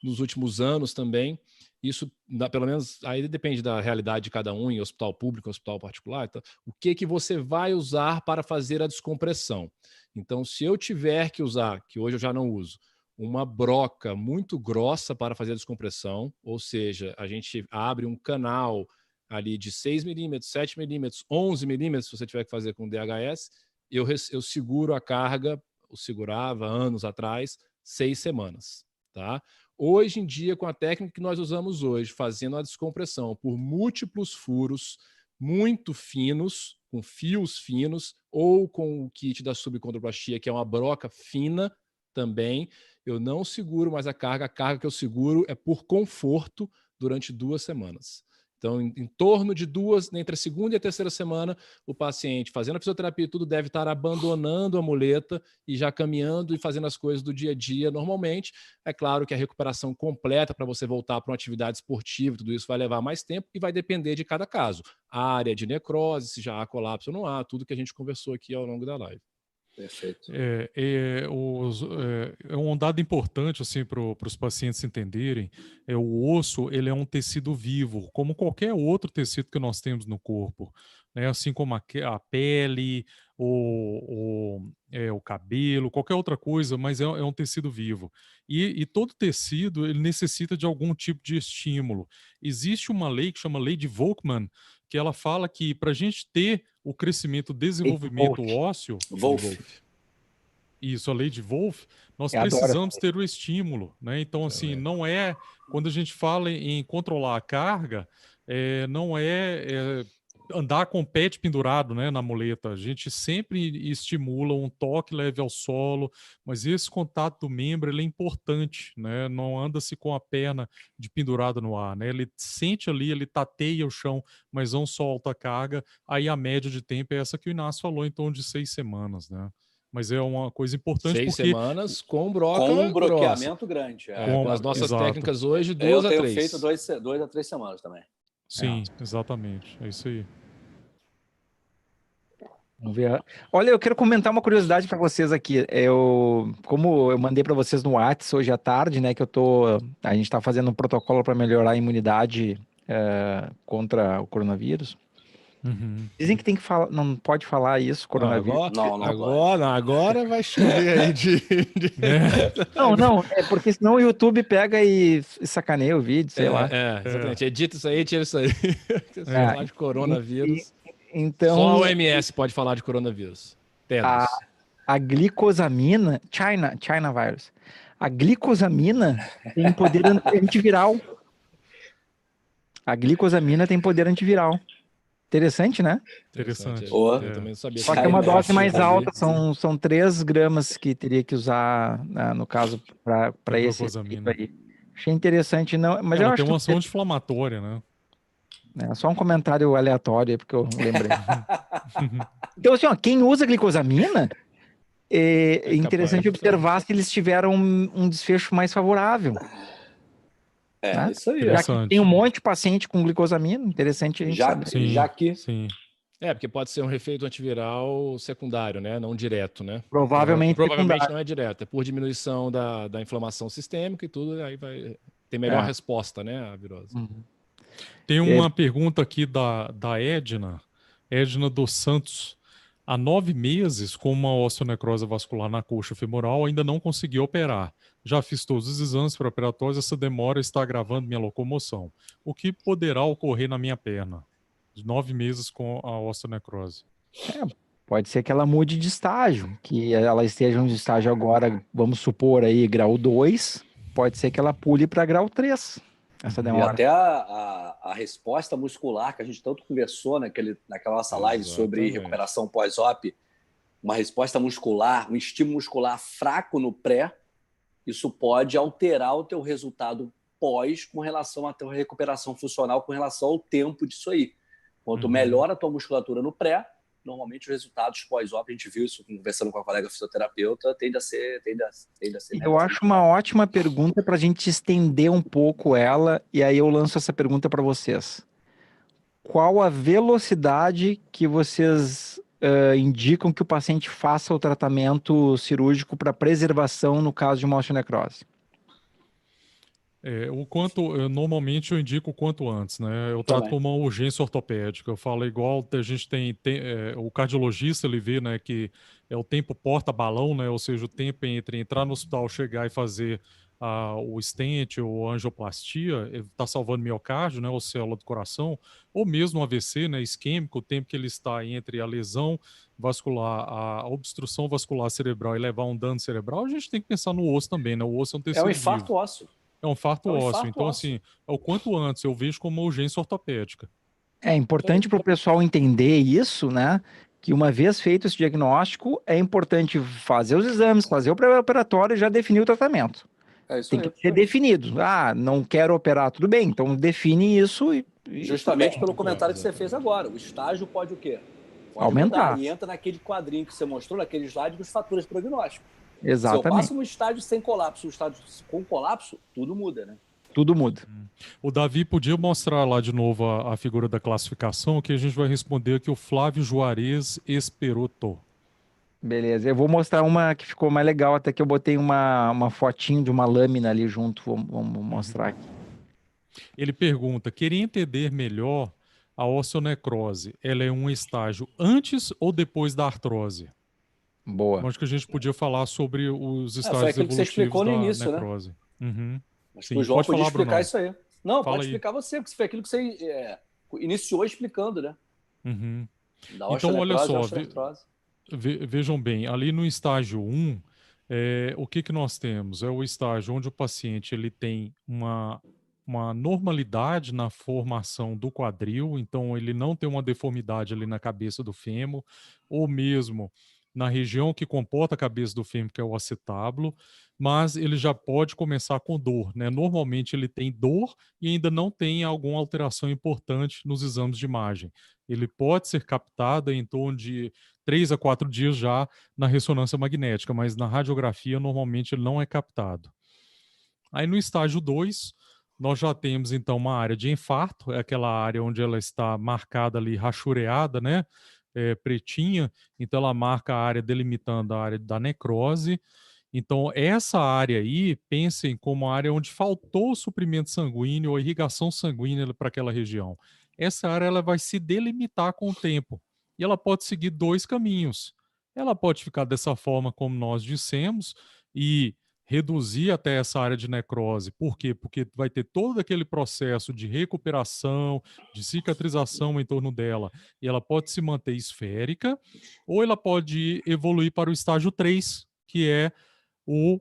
nos últimos anos também. Isso, pelo menos, aí depende da realidade de cada um, em hospital público, hospital particular. Então, o que você vai usar para fazer a descompressão? Então, se eu tiver que usar, que hoje eu já não uso, uma broca muito grossa para fazer a descompressão, ou seja, a gente abre um canal ali de 6 milímetros, 7 milímetros, 11 milímetros, se você tiver que fazer com DHS, eu seguro a carga, eu segurava anos atrás, 6 semanas, tá? Hoje em dia, com a técnica que nós usamos hoje, fazendo a descompressão por múltiplos furos muito finos, com fios finos, ou com o kit da subcontroplastia, que é uma broca fina também, eu não seguro mais a carga que eu seguro é por conforto durante 2 semanas. Então, em torno de 2, entre a segunda e a terceira semana, o paciente, fazendo a fisioterapia e tudo, deve estar abandonando a muleta e já caminhando e fazendo as coisas do dia a dia normalmente. É claro que a recuperação completa para você voltar para uma atividade esportiva, tudo isso vai levar mais tempo e vai depender de cada caso. A área de necrose, se já há colapso ou não há, tudo que a gente conversou aqui ao longo da live. Perfeito. É um dado importante assim, para os pacientes entenderem. O osso ele é um tecido vivo, como qualquer outro tecido que nós temos no corpo, né? Assim como a pele, o cabelo, qualquer outra coisa, mas é um tecido vivo. E todo tecido ele necessita de algum tipo de estímulo. Existe uma lei que chama Lei de Volkmann, que ela fala que para a gente ter o crescimento, desenvolvimento ósseo, Wolff. isso, a lei de Wolff, nós Eu precisamos ter o estímulo, né? Então, assim, Também. não é, quando a gente fala em controlar a carga, não é andar com o pet pendurado, né, na muleta. A gente sempre estimula um toque leve ao solo, mas esse contato do membro, ele é importante, né? Não anda-se com a perna de pendurada no ar, né? Ele sente ali, ele tateia o chão, mas não solta a carga. Aí a média de tempo é essa que o Inácio falou, em torno de 6 semanas, né? Mas é uma coisa importante 6 porque... semanas com broca Com um grossa. bloqueamento grande. Com as nossas exato. técnicas hoje, 2 Eu a tenho 3. feito 2 a 3 semanas também. Sim, exatamente. É isso aí. Vamos ver. Olha, eu quero comentar uma curiosidade para vocês aqui. Como eu mandei para vocês no WhatsApp hoje à tarde, né, que a gente está fazendo um protocolo para melhorar a imunidade contra o coronavírus. Uhum. Dizem que tem que falar, não pode falar isso, coronavírus. Agora vai chover aí Não, é porque senão o YouTube pega e sacaneia o vídeo, sei lá. Exatamente. Edita isso aí, tira isso aí. Você falar de coronavírus. Então, só a OMS pode falar de coronavírus. a glicosamina, China virus, a glicosamina tem poder antiviral. A glicosamina tem poder antiviral. Interessante, né? Interessante. Eu também não sabia. Só que é uma dose mais alta, são 3 gramas que teria que usar, no caso, para esse efeito aí. Achei interessante, não, mas eu Ela acho tem uma que ação anti-inflamatória, né? é só um comentário aleatório, porque eu lembrei. Então, assim, quem usa glicosamina, é interessante observar se eles tiveram um desfecho mais favorável. Né? Isso aí. Já que tem um monte de paciente com glicosamina, interessante a gente saber. Sim. Porque pode ser um efeito antiviral secundário, né? Não direto, né? Provavelmente não é direto. É por diminuição da inflamação sistêmica e tudo, aí vai ter melhor resposta, né? A virose. Tem uma pergunta aqui da Edna dos Santos. Há 9 meses, com uma osteonecrose vascular na coxa femoral, ainda não consegui operar. Já fiz todos os exames pré-operatórios, essa demora está agravando minha locomoção. O que poderá ocorrer na minha perna? 9 meses com a osteonecrose. Pode ser que ela mude de estágio, que ela esteja em estágio agora, vamos supor aí, grau 2, pode ser que ela pule para grau 3. essa E demora. até a resposta muscular que a gente tanto conversou naquela nossa live sobre Exatamente. recuperação pós-op, uma resposta muscular, um estímulo muscular fraco no pré, isso pode alterar o teu resultado pós com relação à tua recuperação funcional, com relação ao tempo disso aí. Quanto melhor a tua musculatura no pré, normalmente os resultados pós-op, a gente viu isso conversando com a colega fisioterapeuta, tende a ser Eu acho uma ótima pergunta para a gente estender um pouco ela, e aí eu lanço essa pergunta para vocês. Qual a velocidade que vocês indicam que o paciente faça o tratamento cirúrgico para preservação no caso de uma osteonecrose? Normalmente eu indico o quanto antes, né? Eu trato Também. como uma urgência ortopédica. Eu falo igual a gente o cardiologista, ele vê, né, que é o tempo porta-balão, né? Ou seja, o tempo entre entrar no hospital, chegar e fazer o stent ou a angioplastia, ele está salvando miocárdio, né, ou célula do coração, ou mesmo um AVC, né, isquêmico, o tempo que ele está entre a lesão vascular, a obstrução vascular cerebral e levar um dano cerebral, a gente tem que pensar no osso também, né? O osso é um É um tecido infarto vivo. ósseo. É um infarto É um ósseo. infarto Então, ósseo. assim, o quanto antes eu vejo como uma urgência ortopédica. É importante para o pessoal entender isso, né? Que uma vez feito esse diagnóstico, é importante fazer os exames, fazer o pré-operatório e já definir o tratamento. É isso Tem aí. que ser definido. Ah, não quero operar, tudo bem. Então define isso e Justamente pelo É, comentário que você fez exatamente. agora. O estágio pode o quê? Pode aumentar. mudar. E entra naquele quadrinho que você mostrou, naquele slide dos fatores prognósticos. Se eu Exatamente. passo um estágio sem colapso, um estágio com colapso, tudo muda, né? Tudo muda. O Davi podia mostrar lá de novo a figura da classificação, que a gente vai responder aqui o Flávio Juarez Esperoto. Beleza. Eu vou mostrar uma que ficou mais legal, até que eu botei uma fotinho de uma lâmina ali junto. Vamos mostrar aqui. Ele pergunta: queria entender melhor a osteonecrose. Ela é um estágio antes ou depois da artrose? Boa. Acho que a gente podia falar sobre os Foi estágios aquilo que você evolutivos explicou no da início, né? necrose. Uhum. Acho que o Sim, João pode podia falar, explicar Brunão. isso aí. Não, Fala pode aí. explicar você, porque foi aquilo que você iniciou explicando, né? Uhum. Da Então, olha osteonecrose e só, osteoartrose. vejam bem, ali no estágio 1, o que que nós temos? É o estágio onde o paciente ele tem uma normalidade na formação do quadril, então ele não tem uma deformidade ali na cabeça do fêmur, ou mesmo na região que comporta a cabeça do fêmur, que é o acetábulo, mas ele já pode começar com dor, né? Normalmente ele tem dor e ainda não tem alguma alteração importante nos exames de imagem. Ele pode ser captado em torno de 3 a 4 dias já na ressonância magnética, mas na radiografia normalmente ele não é captado. Aí no estágio 2, nós já temos então uma área de infarto, é aquela área onde ela está marcada ali, rachureada, né? Pretinha, então ela marca a área delimitando a área da necrose. Então, essa área aí, pensem como a área onde faltou o suprimento sanguíneo ou irrigação sanguínea para aquela região. Essa área ela vai se delimitar com o tempo e ela pode seguir dois caminhos. Ela pode ficar dessa forma, como nós dissemos, e reduzir até essa área de necrose. Por quê? Porque vai ter todo aquele processo de recuperação, de cicatrização em torno dela, e ela pode se manter esférica, ou ela pode evoluir para o estágio 3, que é o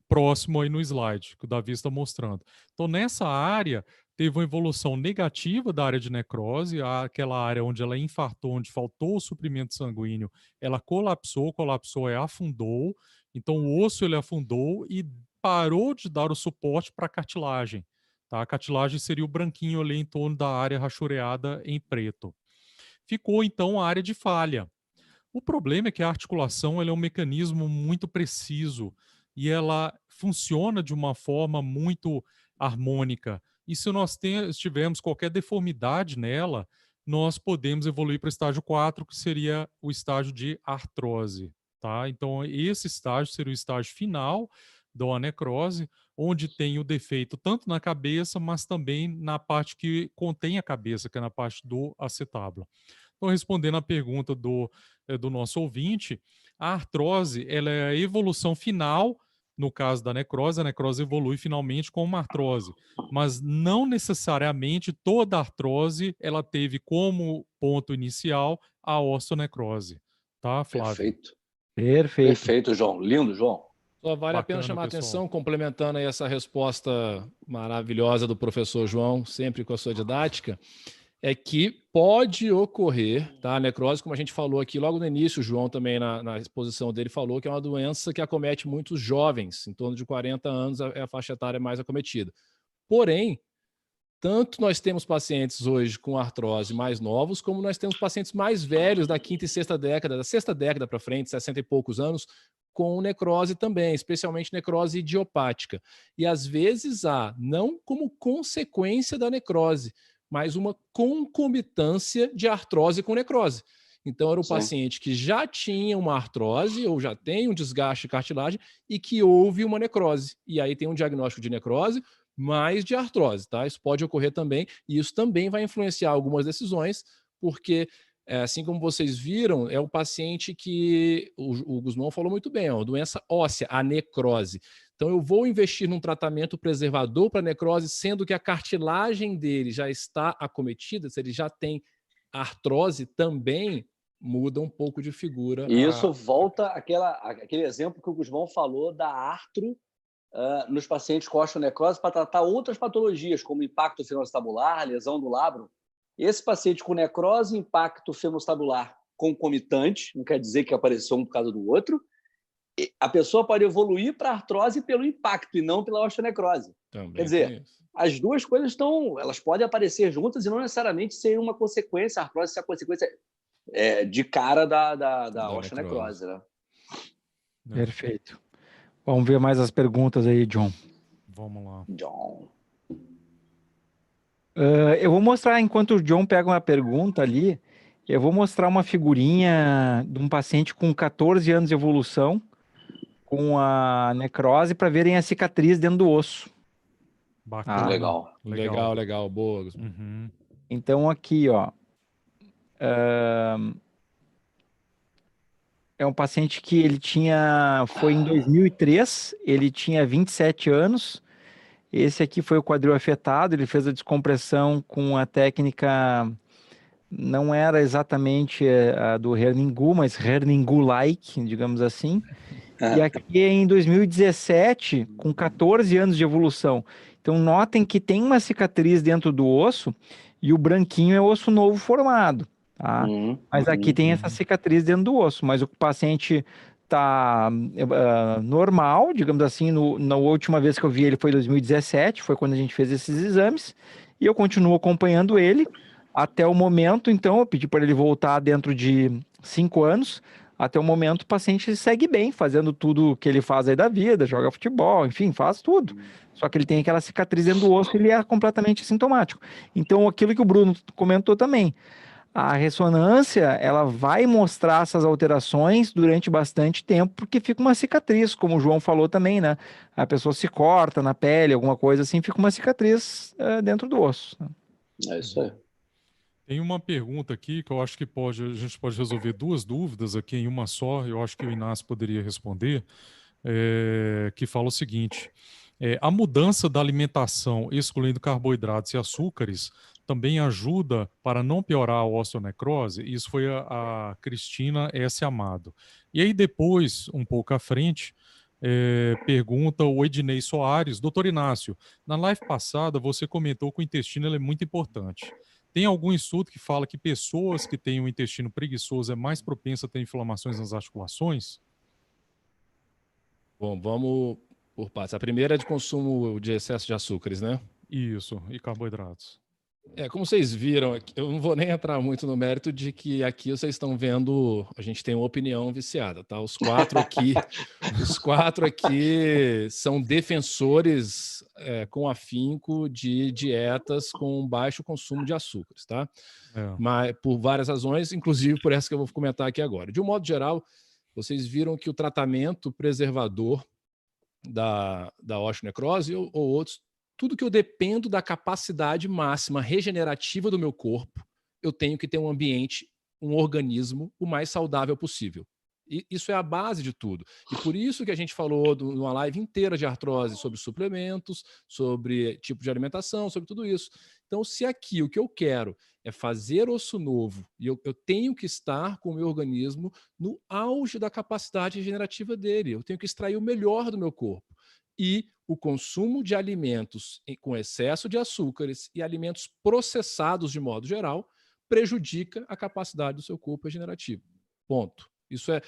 próximo aí no slide, que o Davi está mostrando. Então, nessa área, teve uma evolução negativa da área de necrose, aquela área onde ela infartou, onde faltou o suprimento sanguíneo, ela colapsou afundou, então o osso ele afundou e parou de dar o suporte para a cartilagem. Tá? A cartilagem seria o branquinho ali em torno da área rachureada em preto. Ficou então a área de falha. O problema é que a articulação ela é um mecanismo muito preciso e ela funciona de uma forma muito harmônica. E se nós tivermos qualquer deformidade nela, nós podemos evoluir para o estágio 4, que seria o estágio de artrose. Tá? Então, esse estágio seria o estágio final da necrose, onde tem o defeito tanto na cabeça, mas também na parte que contém a cabeça, que é na parte do acetábulo. Então, respondendo à pergunta do nosso ouvinte, a artrose ela é a evolução final, no caso da necrose, a necrose evolui finalmente com uma artrose, mas não necessariamente toda artrose ela teve como ponto inicial a osteonecrose. Tá, Flávio? Perfeito. Perfeito. Perfeito, João. Lindo, João. Só vale a pena Bacana, chamar a pessoal. atenção, complementando aí essa resposta maravilhosa do professor João, sempre com a sua didática, é que pode ocorrer, tá? A necrose, como a gente falou aqui logo no início, o João também na exposição dele falou que é uma doença que acomete muitos jovens, em torno de 40 anos é a faixa etária mais acometida. Porém, tanto nós temos pacientes hoje com artrose mais novos, como nós temos pacientes mais velhos da quinta e sexta década, da sexta década para frente, 60 e poucos anos, com necrose também, especialmente necrose idiopática. E às vezes há, não como consequência da necrose, mas uma concomitância de artrose com necrose. Então, era um paciente que já tinha uma artrose ou já tem um desgaste de cartilagem e que houve uma necrose. E aí tem um diagnóstico de necrose, mais de artrose, tá? Isso pode ocorrer também, e isso também vai influenciar algumas decisões, porque, assim como vocês viram, é um paciente que o Guzmão falou muito bem, é uma doença óssea, a necrose. Então, eu vou investir num tratamento preservador para necrose, sendo que a cartilagem dele já está acometida, se ele já tem artrose, também muda um pouco de figura. E isso volta àquele exemplo que o Guzmão falou da artro nos pacientes com osteonecrose para tratar outras patologias, como impacto femorostabular, lesão do labro. Esse paciente com necrose, impacto femorostabular concomitante, não quer dizer que apareceu um por causa do outro, a pessoa pode evoluir para artrose pelo impacto e não pela osteonecrose. Também quer dizer, as duas coisas elas podem aparecer juntas e não necessariamente ser uma consequência, a artrose ser a consequência de cara da osteonecrose, né? Perfeito. Vamos ver mais as perguntas aí, John. Vamos lá. John. Eu vou mostrar, enquanto o John pega uma pergunta ali, eu vou mostrar uma figurinha de um paciente com 14 anos de evolução, com a necrose, para verem a cicatriz dentro do osso. Bacana. Legal. Boa. Uhum. Então, aqui, ó. É um paciente que ele foi em 2003, ele tinha 27 anos. Esse aqui foi o quadril afetado, ele fez a descompressão com a técnica, não era exatamente a do Herningu, mas Herningu-like, digamos assim. E aqui em 2017, com 14 anos de evolução. Então, notem que tem uma cicatriz dentro do osso e o branquinho é osso novo formado. Tá? Mas aqui tem essa cicatriz dentro do osso, mas o paciente está normal, digamos assim. Na última vez que eu vi ele foi em 2017, foi quando a gente fez esses exames, e eu continuo acompanhando ele até o momento. Então eu pedi para ele voltar dentro de 5 anos. Até o momento o paciente segue bem, fazendo tudo que ele faz aí da vida, joga futebol, enfim, faz tudo. Só que ele tem aquela cicatriz dentro do osso e ele é completamente sintomático. Então aquilo que o Bruno comentou também, a ressonância, ela vai mostrar essas alterações durante bastante tempo, porque fica uma cicatriz, como o João falou também, né? A pessoa se corta na pele, alguma coisa assim, fica uma cicatriz dentro do osso. É isso aí. Tem uma pergunta aqui que eu acho que a gente pode resolver duas dúvidas aqui em uma só. Eu acho que o Inácio poderia responder, que fala o seguinte: a mudança da alimentação, excluindo carboidratos e açúcares, também ajuda para não piorar a osteonecrose? Isso foi a Cristina S. Amado. E aí depois, um pouco à frente, pergunta o Ednei Soares: doutor Inácio, na live passada você comentou que o intestino é muito importante. Tem algum estudo que fala que pessoas que têm um intestino preguiçoso é mais propensa a ter inflamações nas articulações? Bom, vamos por partes. A primeira é de consumo de excesso de açúcares, né? Isso, e carboidratos. Como vocês viram, eu não vou nem entrar muito no mérito de que aqui vocês estão vendo, a gente tem uma opinião viciada, tá? Os quatro aqui são defensores com afinco de dietas com baixo consumo de açúcares, tá? Mas por várias razões, inclusive por essa que eu vou comentar aqui agora. De um modo geral, vocês viram que o tratamento preservador da osteonecrose ou outros, tudo que eu dependo da capacidade máxima regenerativa do meu corpo, eu tenho que ter um ambiente, um organismo o mais saudável possível. E isso é a base de tudo. E por isso que a gente falou numa live inteira de artrose sobre suplementos, sobre tipo de alimentação, sobre tudo isso. Então, se aqui o que eu quero é fazer osso novo e eu tenho que estar com o meu organismo no auge da capacidade regenerativa dele, eu tenho que extrair o melhor do meu corpo. E o consumo de alimentos com excesso de açúcares e alimentos processados de modo geral prejudica a capacidade do seu corpo regenerativo. Ponto. Isso é,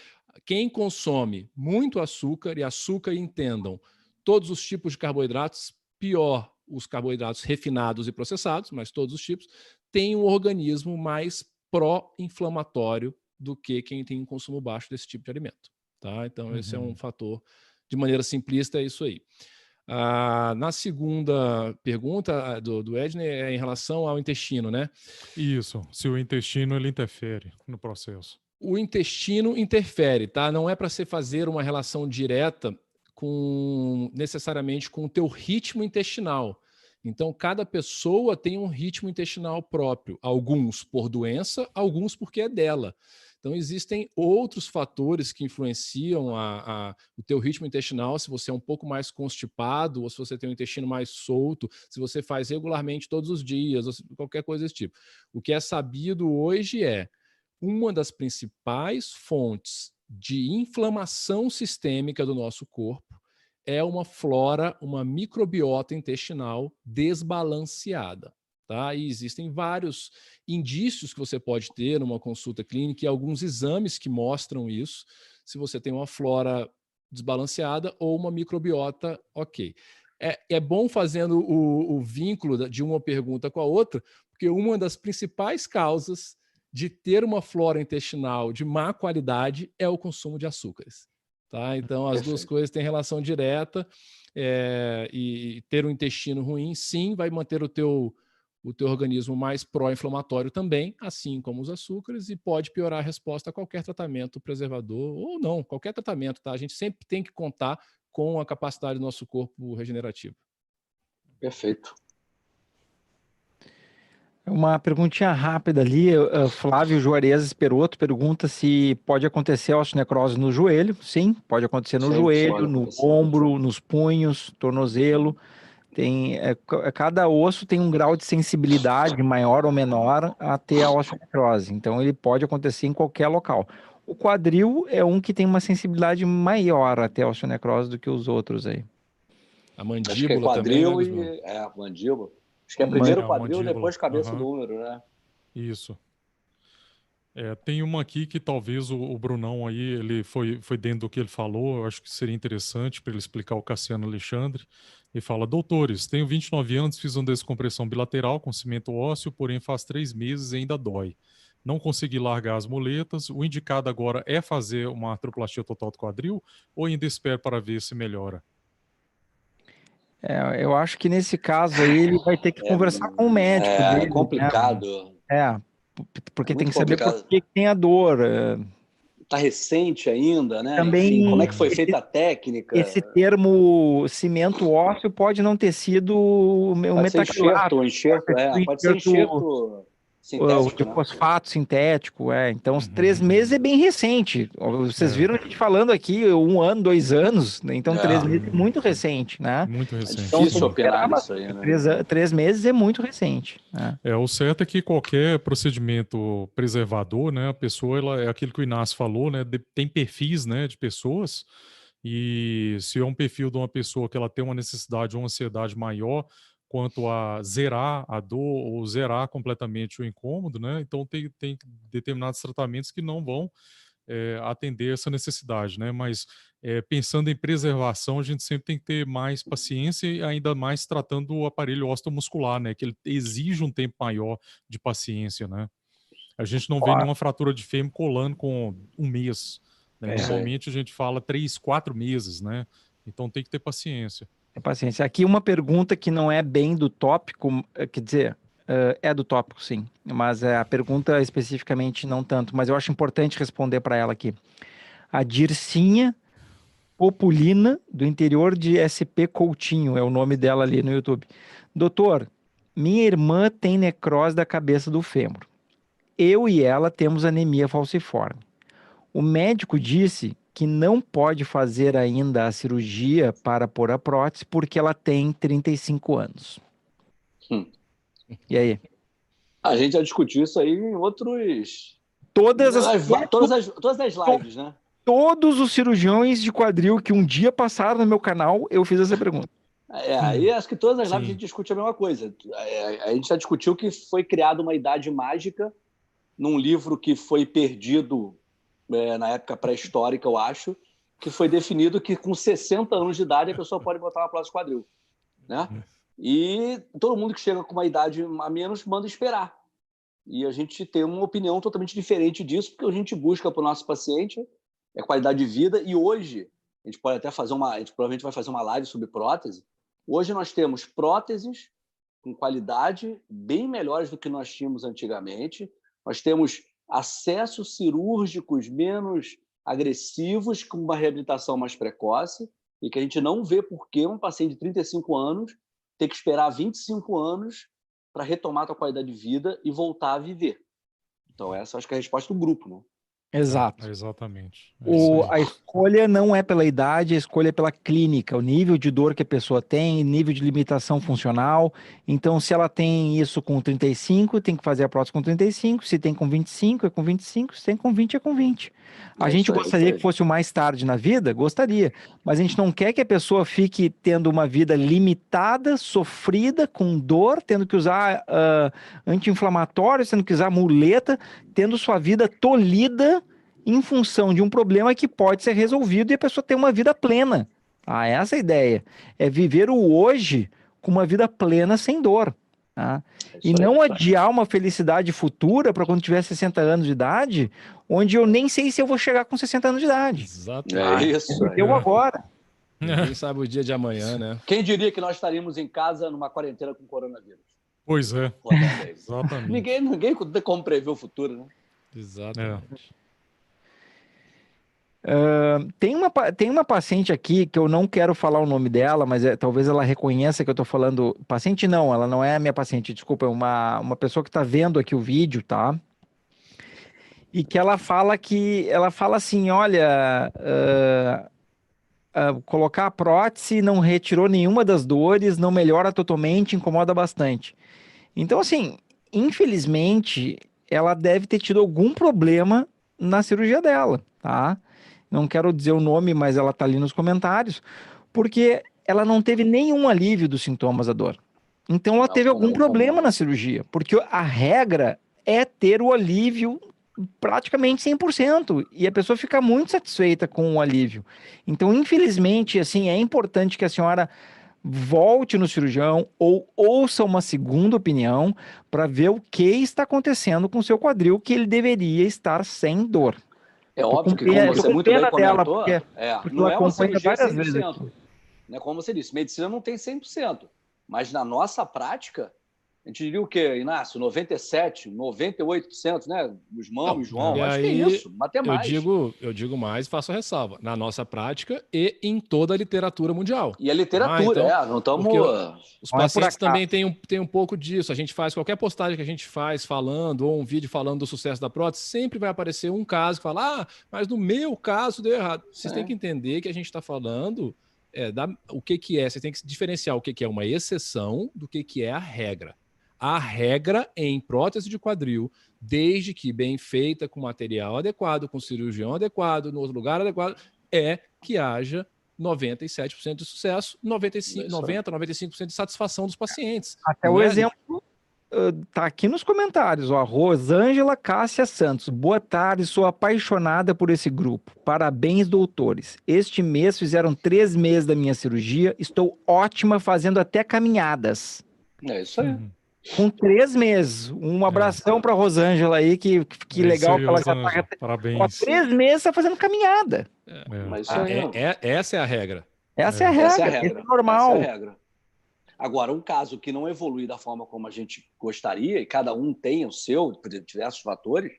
quem consome muito açúcar, e açúcar, entendam, todos os tipos de carboidratos, pior os carboidratos refinados e processados, mas todos os tipos, tem um organismo mais pró-inflamatório do que quem tem um consumo baixo desse tipo de alimento. Tá? Então, esse é um fator, de maneira simplista, é isso aí. Na segunda pergunta do Edney é em relação ao intestino, né? Isso, se o intestino ele interfere no processo. O intestino interfere, tá? Não é para você fazer uma relação direta necessariamente com o teu ritmo intestinal. Então, cada pessoa tem um ritmo intestinal próprio, alguns por doença, alguns porque é dela. Então, existem outros fatores que influenciam o teu ritmo intestinal, se você é um pouco mais constipado, ou se você tem um intestino mais solto, se você faz regularmente todos os dias, ou qualquer coisa desse tipo. O que é sabido hoje é uma das principais fontes de inflamação sistêmica do nosso corpo é uma flora, uma microbiota intestinal desbalanceada. Tá? E existem vários indícios que você pode ter numa consulta clínica e alguns exames que mostram isso, se você tem uma flora desbalanceada ou uma microbiota ok. É bom fazendo o vínculo de uma pergunta com a outra, porque uma das principais causas de ter uma flora intestinal de má qualidade é o consumo de açúcares. Tá? Então, as duas coisas têm relação direta, e ter um intestino ruim, sim, vai manter o teu organismo mais pró-inflamatório também, assim como os açúcares, e pode piorar a resposta a qualquer tratamento preservador, ou não, qualquer tratamento. Tá? A gente sempre tem que contar com a capacidade do nosso corpo regenerativo. Perfeito. Uma perguntinha rápida ali, Flávio Juarez Esperoto pergunta se pode acontecer osteonecrose no joelho. Sim, pode acontecer no joelho, no ombro, nos punhos, tornozelo. Cada osso tem um grau de sensibilidade maior ou menor a ter a osteonecrose, então ele pode acontecer em qualquer local. O quadril é um que tem uma sensibilidade maior a ter a osteonecrose do que os outros aí. A mandíbula acho que é quadril também, né, a mandíbula. Acho que é primeiro o quadril, mandíbula. depois cabeça do úmero, né? Isso. Tem uma aqui que talvez o Brunão aí, ele foi dentro do que ele falou, eu acho que seria interessante para ele explicar o Cassiano Alexandre. Ele fala: doutores, tenho 29 anos, fiz uma descompressão bilateral com cimento ósseo, porém faz 3 meses e ainda dói. Não consegui largar as muletas. O indicado agora é fazer uma artroplastia total do quadril ou ainda espero para ver se melhora? Eu acho que nesse caso aí ele vai ter que conversar com o médico dele. É complicado. Né? Porque tem que saber complicado. por que tem a dor. Está recente ainda, né? Também, enfim, como é que foi feita a técnica? Esse termo cimento ósseo pode não ter sido o metacrilato. Pode ser enxerto sintético, de fosfato sintético, Então, os 3 meses é bem recente. Vocês viram a gente falando aqui 1 ano, 2 anos, né? Então 3 meses é muito recente, né? Muito recente. É difícil operar nisso aí, né? 3 meses é muito recente. Né? O certo é que qualquer procedimento preservador, né? A pessoa, é aquilo que o Inácio falou, né? Tem perfis, né, de pessoas, e se é um perfil de uma pessoa que ela tem uma necessidade, uma ansiedade maior quanto a zerar a dor ou zerar completamente o incômodo, né? Então tem determinados tratamentos que não vão atender essa necessidade, né? Mas pensando em preservação, a gente sempre tem que ter mais paciência, e ainda mais tratando o aparelho osteomuscular, né? Que ele exige um tempo maior de paciência, né? A gente não vê nenhuma fratura de fêmur colando com 1 mês, né? Normalmente a gente fala 3, 4 meses, né? Então tem que ter paciência. Paciência. Aqui uma pergunta que não é bem do tópico, quer dizer, é do tópico, sim, mas a pergunta especificamente não tanto, mas eu acho importante responder para ela aqui. A Dircinha Populina, do interior de SP Coutinho, é o nome dela ali no YouTube. Doutor, minha irmã tem necrose da cabeça do fêmur. Eu e ela temos anemia falciforme. O médico disse que não pode fazer ainda a cirurgia para pôr a prótese porque ela tem 35 anos. Hum. E aí? A gente já discutiu isso aí em outros... Todas as Todas as lives, né? Todos os cirurgiões de quadril que um dia passaram no meu canal, eu fiz essa pergunta. Aí acho que todas as lives Sim. a gente discute a mesma coisa. A gente já discutiu que foi criada uma idade mágica num livro que foi perdido na época pré-histórica, eu acho, que foi definido que com 60 anos de idade a pessoa pode botar uma prótese quadril, né? E todo mundo que chega com uma idade a menos manda esperar. E a gente tem uma opinião totalmente diferente disso, porque a gente busca para o nosso paciente qualidade de vida. E hoje, a gente pode até fazer a gente provavelmente vai fazer uma live sobre prótese. Hoje nós temos próteses com qualidade bem melhores do que nós tínhamos antigamente. Nós temos acessos cirúrgicos menos agressivos, com uma reabilitação mais precoce, e que a gente não vê por que um paciente de 35 anos ter que esperar 25 anos para retomar a sua qualidade de vida e voltar a viver. Então, essa acho que é a resposta do grupo, né? Exato. Exatamente. É isso aí. A escolha não é pela idade, a escolha é pela clínica, o nível de dor que a pessoa tem, nível de limitação funcional. Então, se ela tem isso com 35, tem que fazer a prótese com 35. Se tem com 25, é com 25. Se tem com 20, é com 20. A gente gostaria que fosse o mais tarde na vida? Gostaria. Mas a gente não quer que a pessoa fique tendo uma vida limitada, sofrida, com dor, tendo que usar anti-inflamatórios, tendo que usar muleta, tendo sua vida tolhida em função de um problema que pode ser resolvido e a pessoa ter uma vida plena. Essa é a ideia. É viver o hoje com uma vida plena sem dor. Tá? E não adiar uma felicidade futura para quando tiver 60 anos de idade, onde eu nem sei se eu vou chegar com 60 anos de idade. Exato. É isso. Eu agora. Ninguém sabe o dia de amanhã, né? Quem diria que nós estaríamos em casa numa quarentena com coronavírus? Pois é. Exatamente. Ninguém tem como prever o futuro, né? Exatamente. Tem uma paciente aqui que eu não quero falar o nome dela, mas talvez ela reconheça que eu tô falando. Paciente não, ela não é a minha paciente, desculpa, é uma pessoa que tá vendo aqui o vídeo, tá? E que ela fala assim: olha, colocar a prótese não retirou nenhuma das dores, não melhora totalmente, incomoda bastante. Então, assim, infelizmente, ela deve ter tido algum problema na cirurgia dela, tá? Não quero dizer o nome, mas ela tá ali nos comentários, porque ela não teve nenhum alívio dos sintomas da dor. Então ela teve algum problema na cirurgia, porque a regra é ter o alívio praticamente 100%, e a pessoa fica muito satisfeita com o alívio. Então, infelizmente, assim, é importante que a senhora volte no cirurgião ou ouça uma segunda opinião para ver o que está acontecendo com o seu quadril, que ele deveria estar sem dor. É óbvio que, como você muito bem comentou, porque não é uma cirurgia 100%. Né? Como você disse, medicina não tem 100%. Mas na nossa prática, a gente diria o quê, Inácio? 97%, 98%, né? Os mãos, João, acho que é isso, até mais. Eu digo mais e faço a ressalva. Na nossa prática e em toda a literatura mundial. E a literatura, não estamos... Os pacientes também têm um pouco disso. A gente faz, qualquer postagem que a gente faz falando, ou um vídeo falando do sucesso da prótese, sempre vai aparecer um caso que fala, mas no meu caso deu errado. Vocês têm que entender que a gente está falando o que é. Você tem que diferenciar o que é uma exceção do que é a regra. A regra em prótese de quadril, desde que bem feita, com material adequado, com cirurgião adequado, no outro lugar adequado, é que haja 97% de sucesso, 95% de satisfação dos pacientes. Até o exemplo tá aqui nos comentários, ó, Rosângela Cássia Santos. Boa tarde, sou apaixonada por esse grupo. Parabéns, doutores. Este mês fizeram 3 meses da minha cirurgia, estou ótima fazendo até caminhadas. É isso aí. Com 3 meses. Um abração para Rosângela aí, que legal que ela já tá. Parabéns. 3 meses tá fazendo caminhada. Mas essa é a regra. Essa é a regra. Esse é normal. Essa é a regra. Agora, um caso que não evolui da forma como a gente gostaria, e cada um tem o seu, por diversos fatores,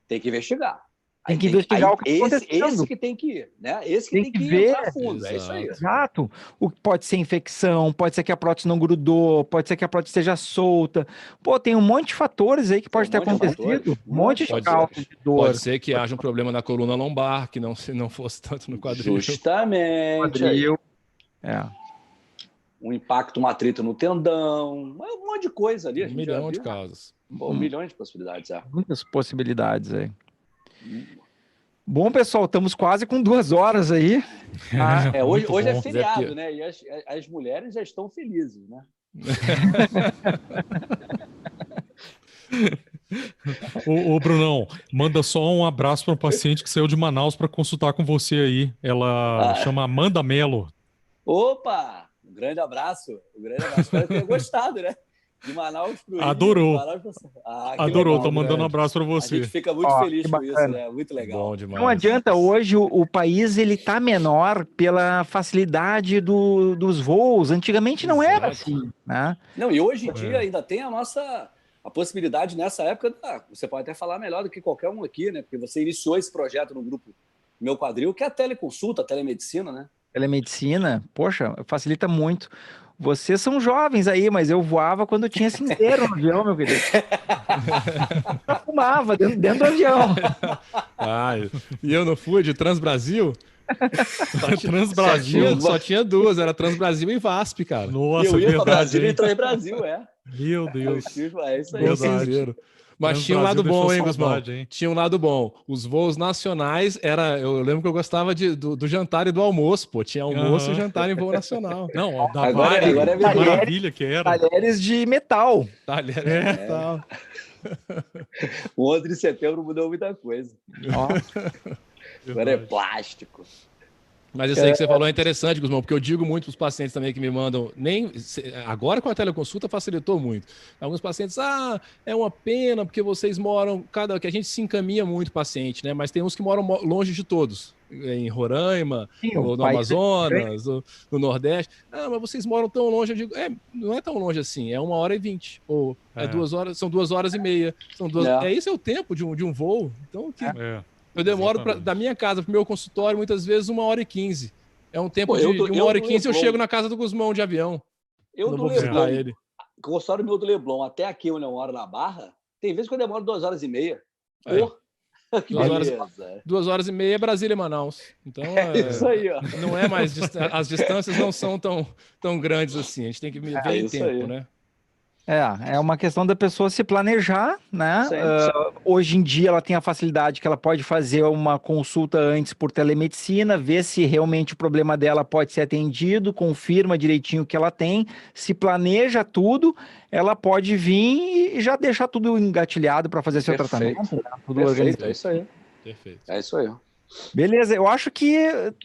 tem que investigar. Tem que investigar o que está acontecendo. Esse que tem que ir, né? Esse que tem que ver. entrar a fundo, é isso aí. Exato. O que pode ser infecção, pode ser que a prótese não grudou, pode ser que a prótese esteja solta. Pô, tem um monte de fatores aí que pode ter acontecido. Um monte de causas de dor. Pode ser que haja um problema na coluna lombar, que não fosse tanto no quadril. Justamente. Quadril. Um impacto, um atrito no tendão, um monte de coisa ali. Um milhão de causas. Milhões de possibilidades, Muitas possibilidades aí. Bom, pessoal, estamos quase com 2 horas aí. Hoje é feriado, né? E as mulheres já estão felizes, né? Ô, Brunão, manda só um abraço para um paciente que saiu de Manaus para consultar com você aí. Ela chama Amanda Mello. Opa! Um grande abraço. Espero que tenha gostado, né? De Manaus pro Rio. Adorou. Adorou, legal, tô mandando um abraço para você. A gente fica muito feliz com isso, né? Muito legal. Bom demais. Não adianta, hoje o país ele tá menor pela facilidade dos voos. Antigamente não era assim, né? Não, e hoje em dia ainda tem a possibilidade nessa época, você pode até falar melhor do que qualquer um aqui, né? Porque você iniciou esse projeto no grupo Meu Quadril, que é a teleconsulta, a telemedicina, né? Telemedicina, poxa, facilita muito. Vocês são jovens aí, mas eu voava quando eu tinha cinzeiro no avião, meu querido. Eu fumava dentro do avião. E eu não fui de Transbrasil? Transbrasil. Só tinha 2, era Transbrasil e VASP, cara. Nossa, eu ia para Brasil hein? e Transbrasil, Meu Deus. É isso aí. Verdade. Mas tinha um lado bom, hein, Guzmão? Tinha um lado bom. Os voos nacionais, eu lembro que eu gostava do jantar e do almoço, pô. Tinha almoço e jantar em voo nacional. Não, da agora é maravilha que era. Talheres de metal. Talheres de metal. O 11 de setembro mudou muita coisa. Agora é plástico. Mas isso aí que você falou é interessante, Guzmão, porque eu digo muito para os pacientes também que me mandam, agora com a teleconsulta facilitou muito. Alguns pacientes, é uma pena porque vocês moram, que a gente se encaminha muito paciente, né? Mas tem uns que moram longe de todos, em Roraima, ou no Amazonas, ou no Nordeste. Mas vocês moram tão longe, eu digo, não é tão longe assim, é 1h20, ou 2 horas, são 2h30. Esse é o tempo de um voo, então eu demoro da minha casa para o meu consultório, muitas vezes, 1h15. É um tempo de 1h15 eu chego na casa do Guzmão de avião. Eu vou visitar ele. O consultório meu do Leblon, até aqui onde eu moro na Barra, tem vezes que eu demoro 2h30. Que 2h30 é Brasília e Manaus. Então, isso aí, ó. Não é mais... As distâncias não são tão grandes assim. A gente tem que ver em tempo, né? É uma questão da pessoa se planejar, né? Hoje em dia ela tem a facilidade que ela pode fazer uma consulta antes por telemedicina, ver se realmente o problema dela pode ser atendido, confirma direitinho o que ela tem, se planeja tudo, ela pode vir e já deixar tudo engatilhado para fazer seu tratamento. Né? Tudo organizado. É isso aí. Perfeito. É isso aí. Beleza, eu acho que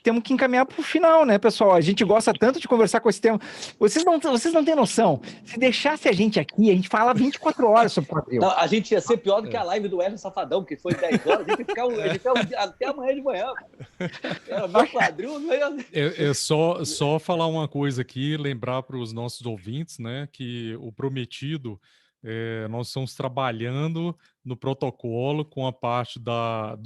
temos que encaminhar para o final, né, pessoal? A gente gosta tanto de conversar com esse tema. Vocês não têm noção. Se deixasse a gente aqui, a gente fala 24 horas sobre quadril. Não, a gente ia ser pior do que a live do Wesley Safadão, que foi 10 horas. A gente ia ficar até amanhã de manhã. Era meu quadril. Só falar uma coisa aqui, lembrar para os nossos ouvintes, né, que o prometido... nós estamos trabalhando no protocolo com a parte da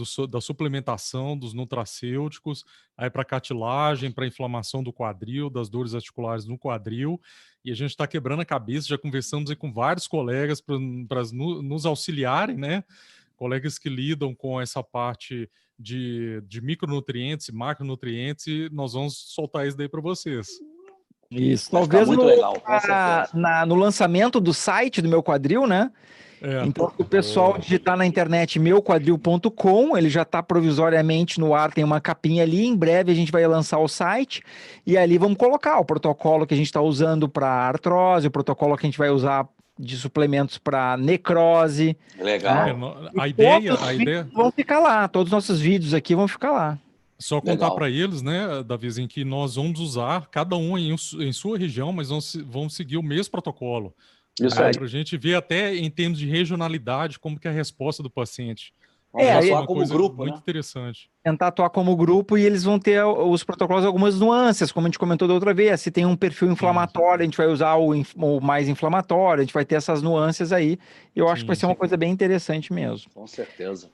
suplementação dos nutracêuticos, aí para cartilagem, para inflamação do quadril, das dores articulares no quadril, e a gente está quebrando a cabeça, já conversamos aí com vários colegas para nos auxiliarem, né? Colegas que lidam com essa parte de micronutrientes e macronutrientes, e nós vamos soltar isso daí para vocês. Isso, talvez no lançamento do site do Meu Quadril, né? Então, se o pessoal digitar na internet meuquadril.com, ele já está provisoriamente no ar, tem uma capinha ali, em breve a gente vai lançar o site, e ali vamos colocar o protocolo que a gente está usando para artrose, o protocolo que a gente vai usar de suplementos para necrose. Legal. A ideia vão ficar lá, todos os nossos vídeos aqui vão ficar lá. Só contar para eles, né, Davizinho, que nós vamos usar, cada um em sua região, mas vamos seguir o mesmo protocolo. Isso aí. Para a gente ver até em termos de regionalidade como que é a resposta do paciente. Vamos atuar como grupo, muito interessante. Tentar atuar como grupo e eles vão ter os protocolos, algumas nuances, como a gente comentou da outra vez. Se tem um perfil inflamatório, a gente vai usar o mais inflamatório, a gente vai ter essas nuances aí. Eu acho que vai ser uma coisa bem interessante mesmo. Com certeza.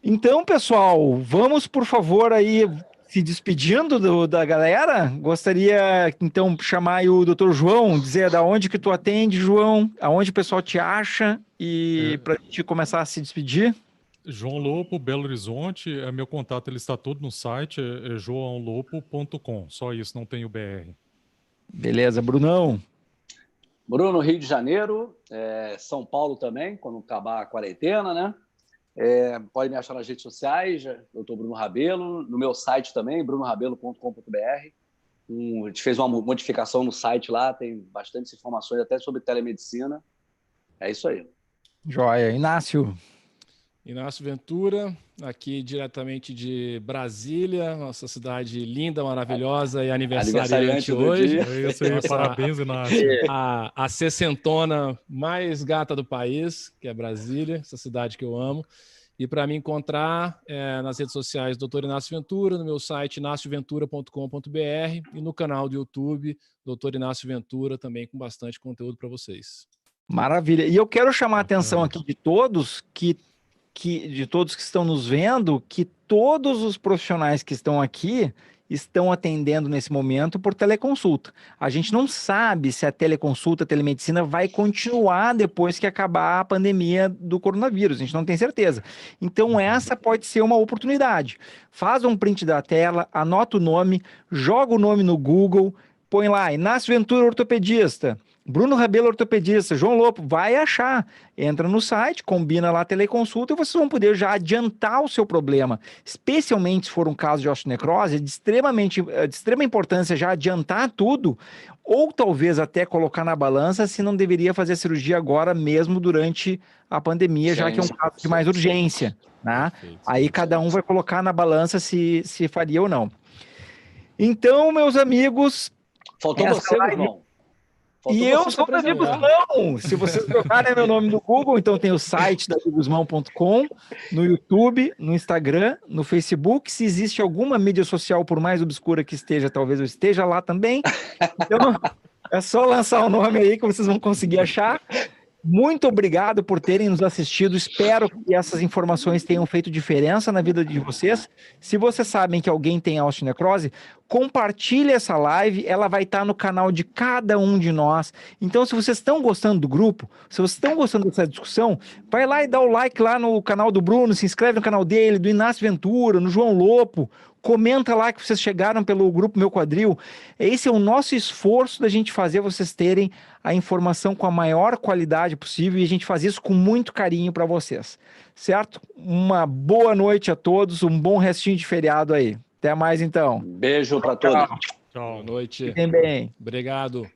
Então, pessoal, vamos, por favor, aí se despedindo da galera. Gostaria, então, chamar aí o Dr. João, dizer da onde que tu atende, João, aonde o pessoal te acha e para a gente começar a se despedir. João Lopo, Belo Horizonte, meu contato ele está todo no site, é joaolopo.com, só isso, não tem o BR. Beleza, Brunão. Bruno, Rio de Janeiro, São Paulo também, quando acabar a quarentena, né? Pode me achar nas redes sociais, eu estou Bruno Rabelo, no meu site também, brunorabelo.com.br. A gente fez uma modificação no site lá, tem bastantes informações até sobre telemedicina. É isso aí. Joia. Inácio. Inácio Ventura, aqui diretamente de Brasília, nossa cidade linda, maravilhosa e aniversariante hoje. É isso aí, nossa, parabéns, Inácio. A 60ª mais gata do país, que é Brasília, essa cidade que eu amo. E para me encontrar nas redes sociais, Dr. Inácio Ventura, no meu site inacioventura.com.br e no canal do YouTube, Dr. Inácio Ventura, também com bastante conteúdo para vocês. Maravilha. E eu quero chamar a atenção aqui de todos que estão nos vendo, que todos os profissionais que estão aqui estão atendendo nesse momento por teleconsulta. A gente não sabe se a teleconsulta, a telemedicina vai continuar depois que acabar a pandemia do coronavírus, a gente não tem certeza. Então essa pode ser uma oportunidade. Faz um print da tela, anota o nome, joga o nome no Google, põe lá, Inácio Ventura, ortopedista, Bruno Rabelo, ortopedista, João Lopo, vai achar. Entra no site, combina lá a teleconsulta e vocês vão poder já adiantar o seu problema. Especialmente se for um caso de osteonecrose, é de extrema importância já adiantar tudo, ou talvez até colocar na balança se não deveria fazer a cirurgia agora mesmo durante a pandemia, já que é um caso de mais urgência. Né? Aí cada um vai colocar na balança se faria ou não. Então, meus amigos... Faltou você, irmão. E eu sou da Bigusmão. Se vocês trocarem meu nome no Google, então tem o site da bigusmão.com, no YouTube, no Instagram, no Facebook. Se existe alguma mídia social, por mais obscura que esteja, talvez eu esteja lá também. Então, é só lançar o nome aí que vocês vão conseguir achar. Muito obrigado por terem nos assistido. Espero que essas informações tenham feito diferença na vida de vocês. Se vocês sabem que alguém tem osteonecrose, compartilhe essa live. Ela vai estar no canal de cada um de nós. Então, se vocês estão gostando do grupo, se vocês estão gostando dessa discussão, vai lá e dá o like lá no canal do Bruno, se inscreve no canal dele, do Inácio Ventura, no João Lopo. Comenta lá que vocês chegaram pelo grupo Meu Quadril. Esse é o nosso esforço da gente fazer vocês terem a informação com a maior qualidade possível e a gente faz isso com muito carinho para vocês, certo? Uma boa noite a todos, um bom restinho de feriado aí. Até mais então. Beijo para todos. Tchau. Boa noite. Fiquem bem. Obrigado.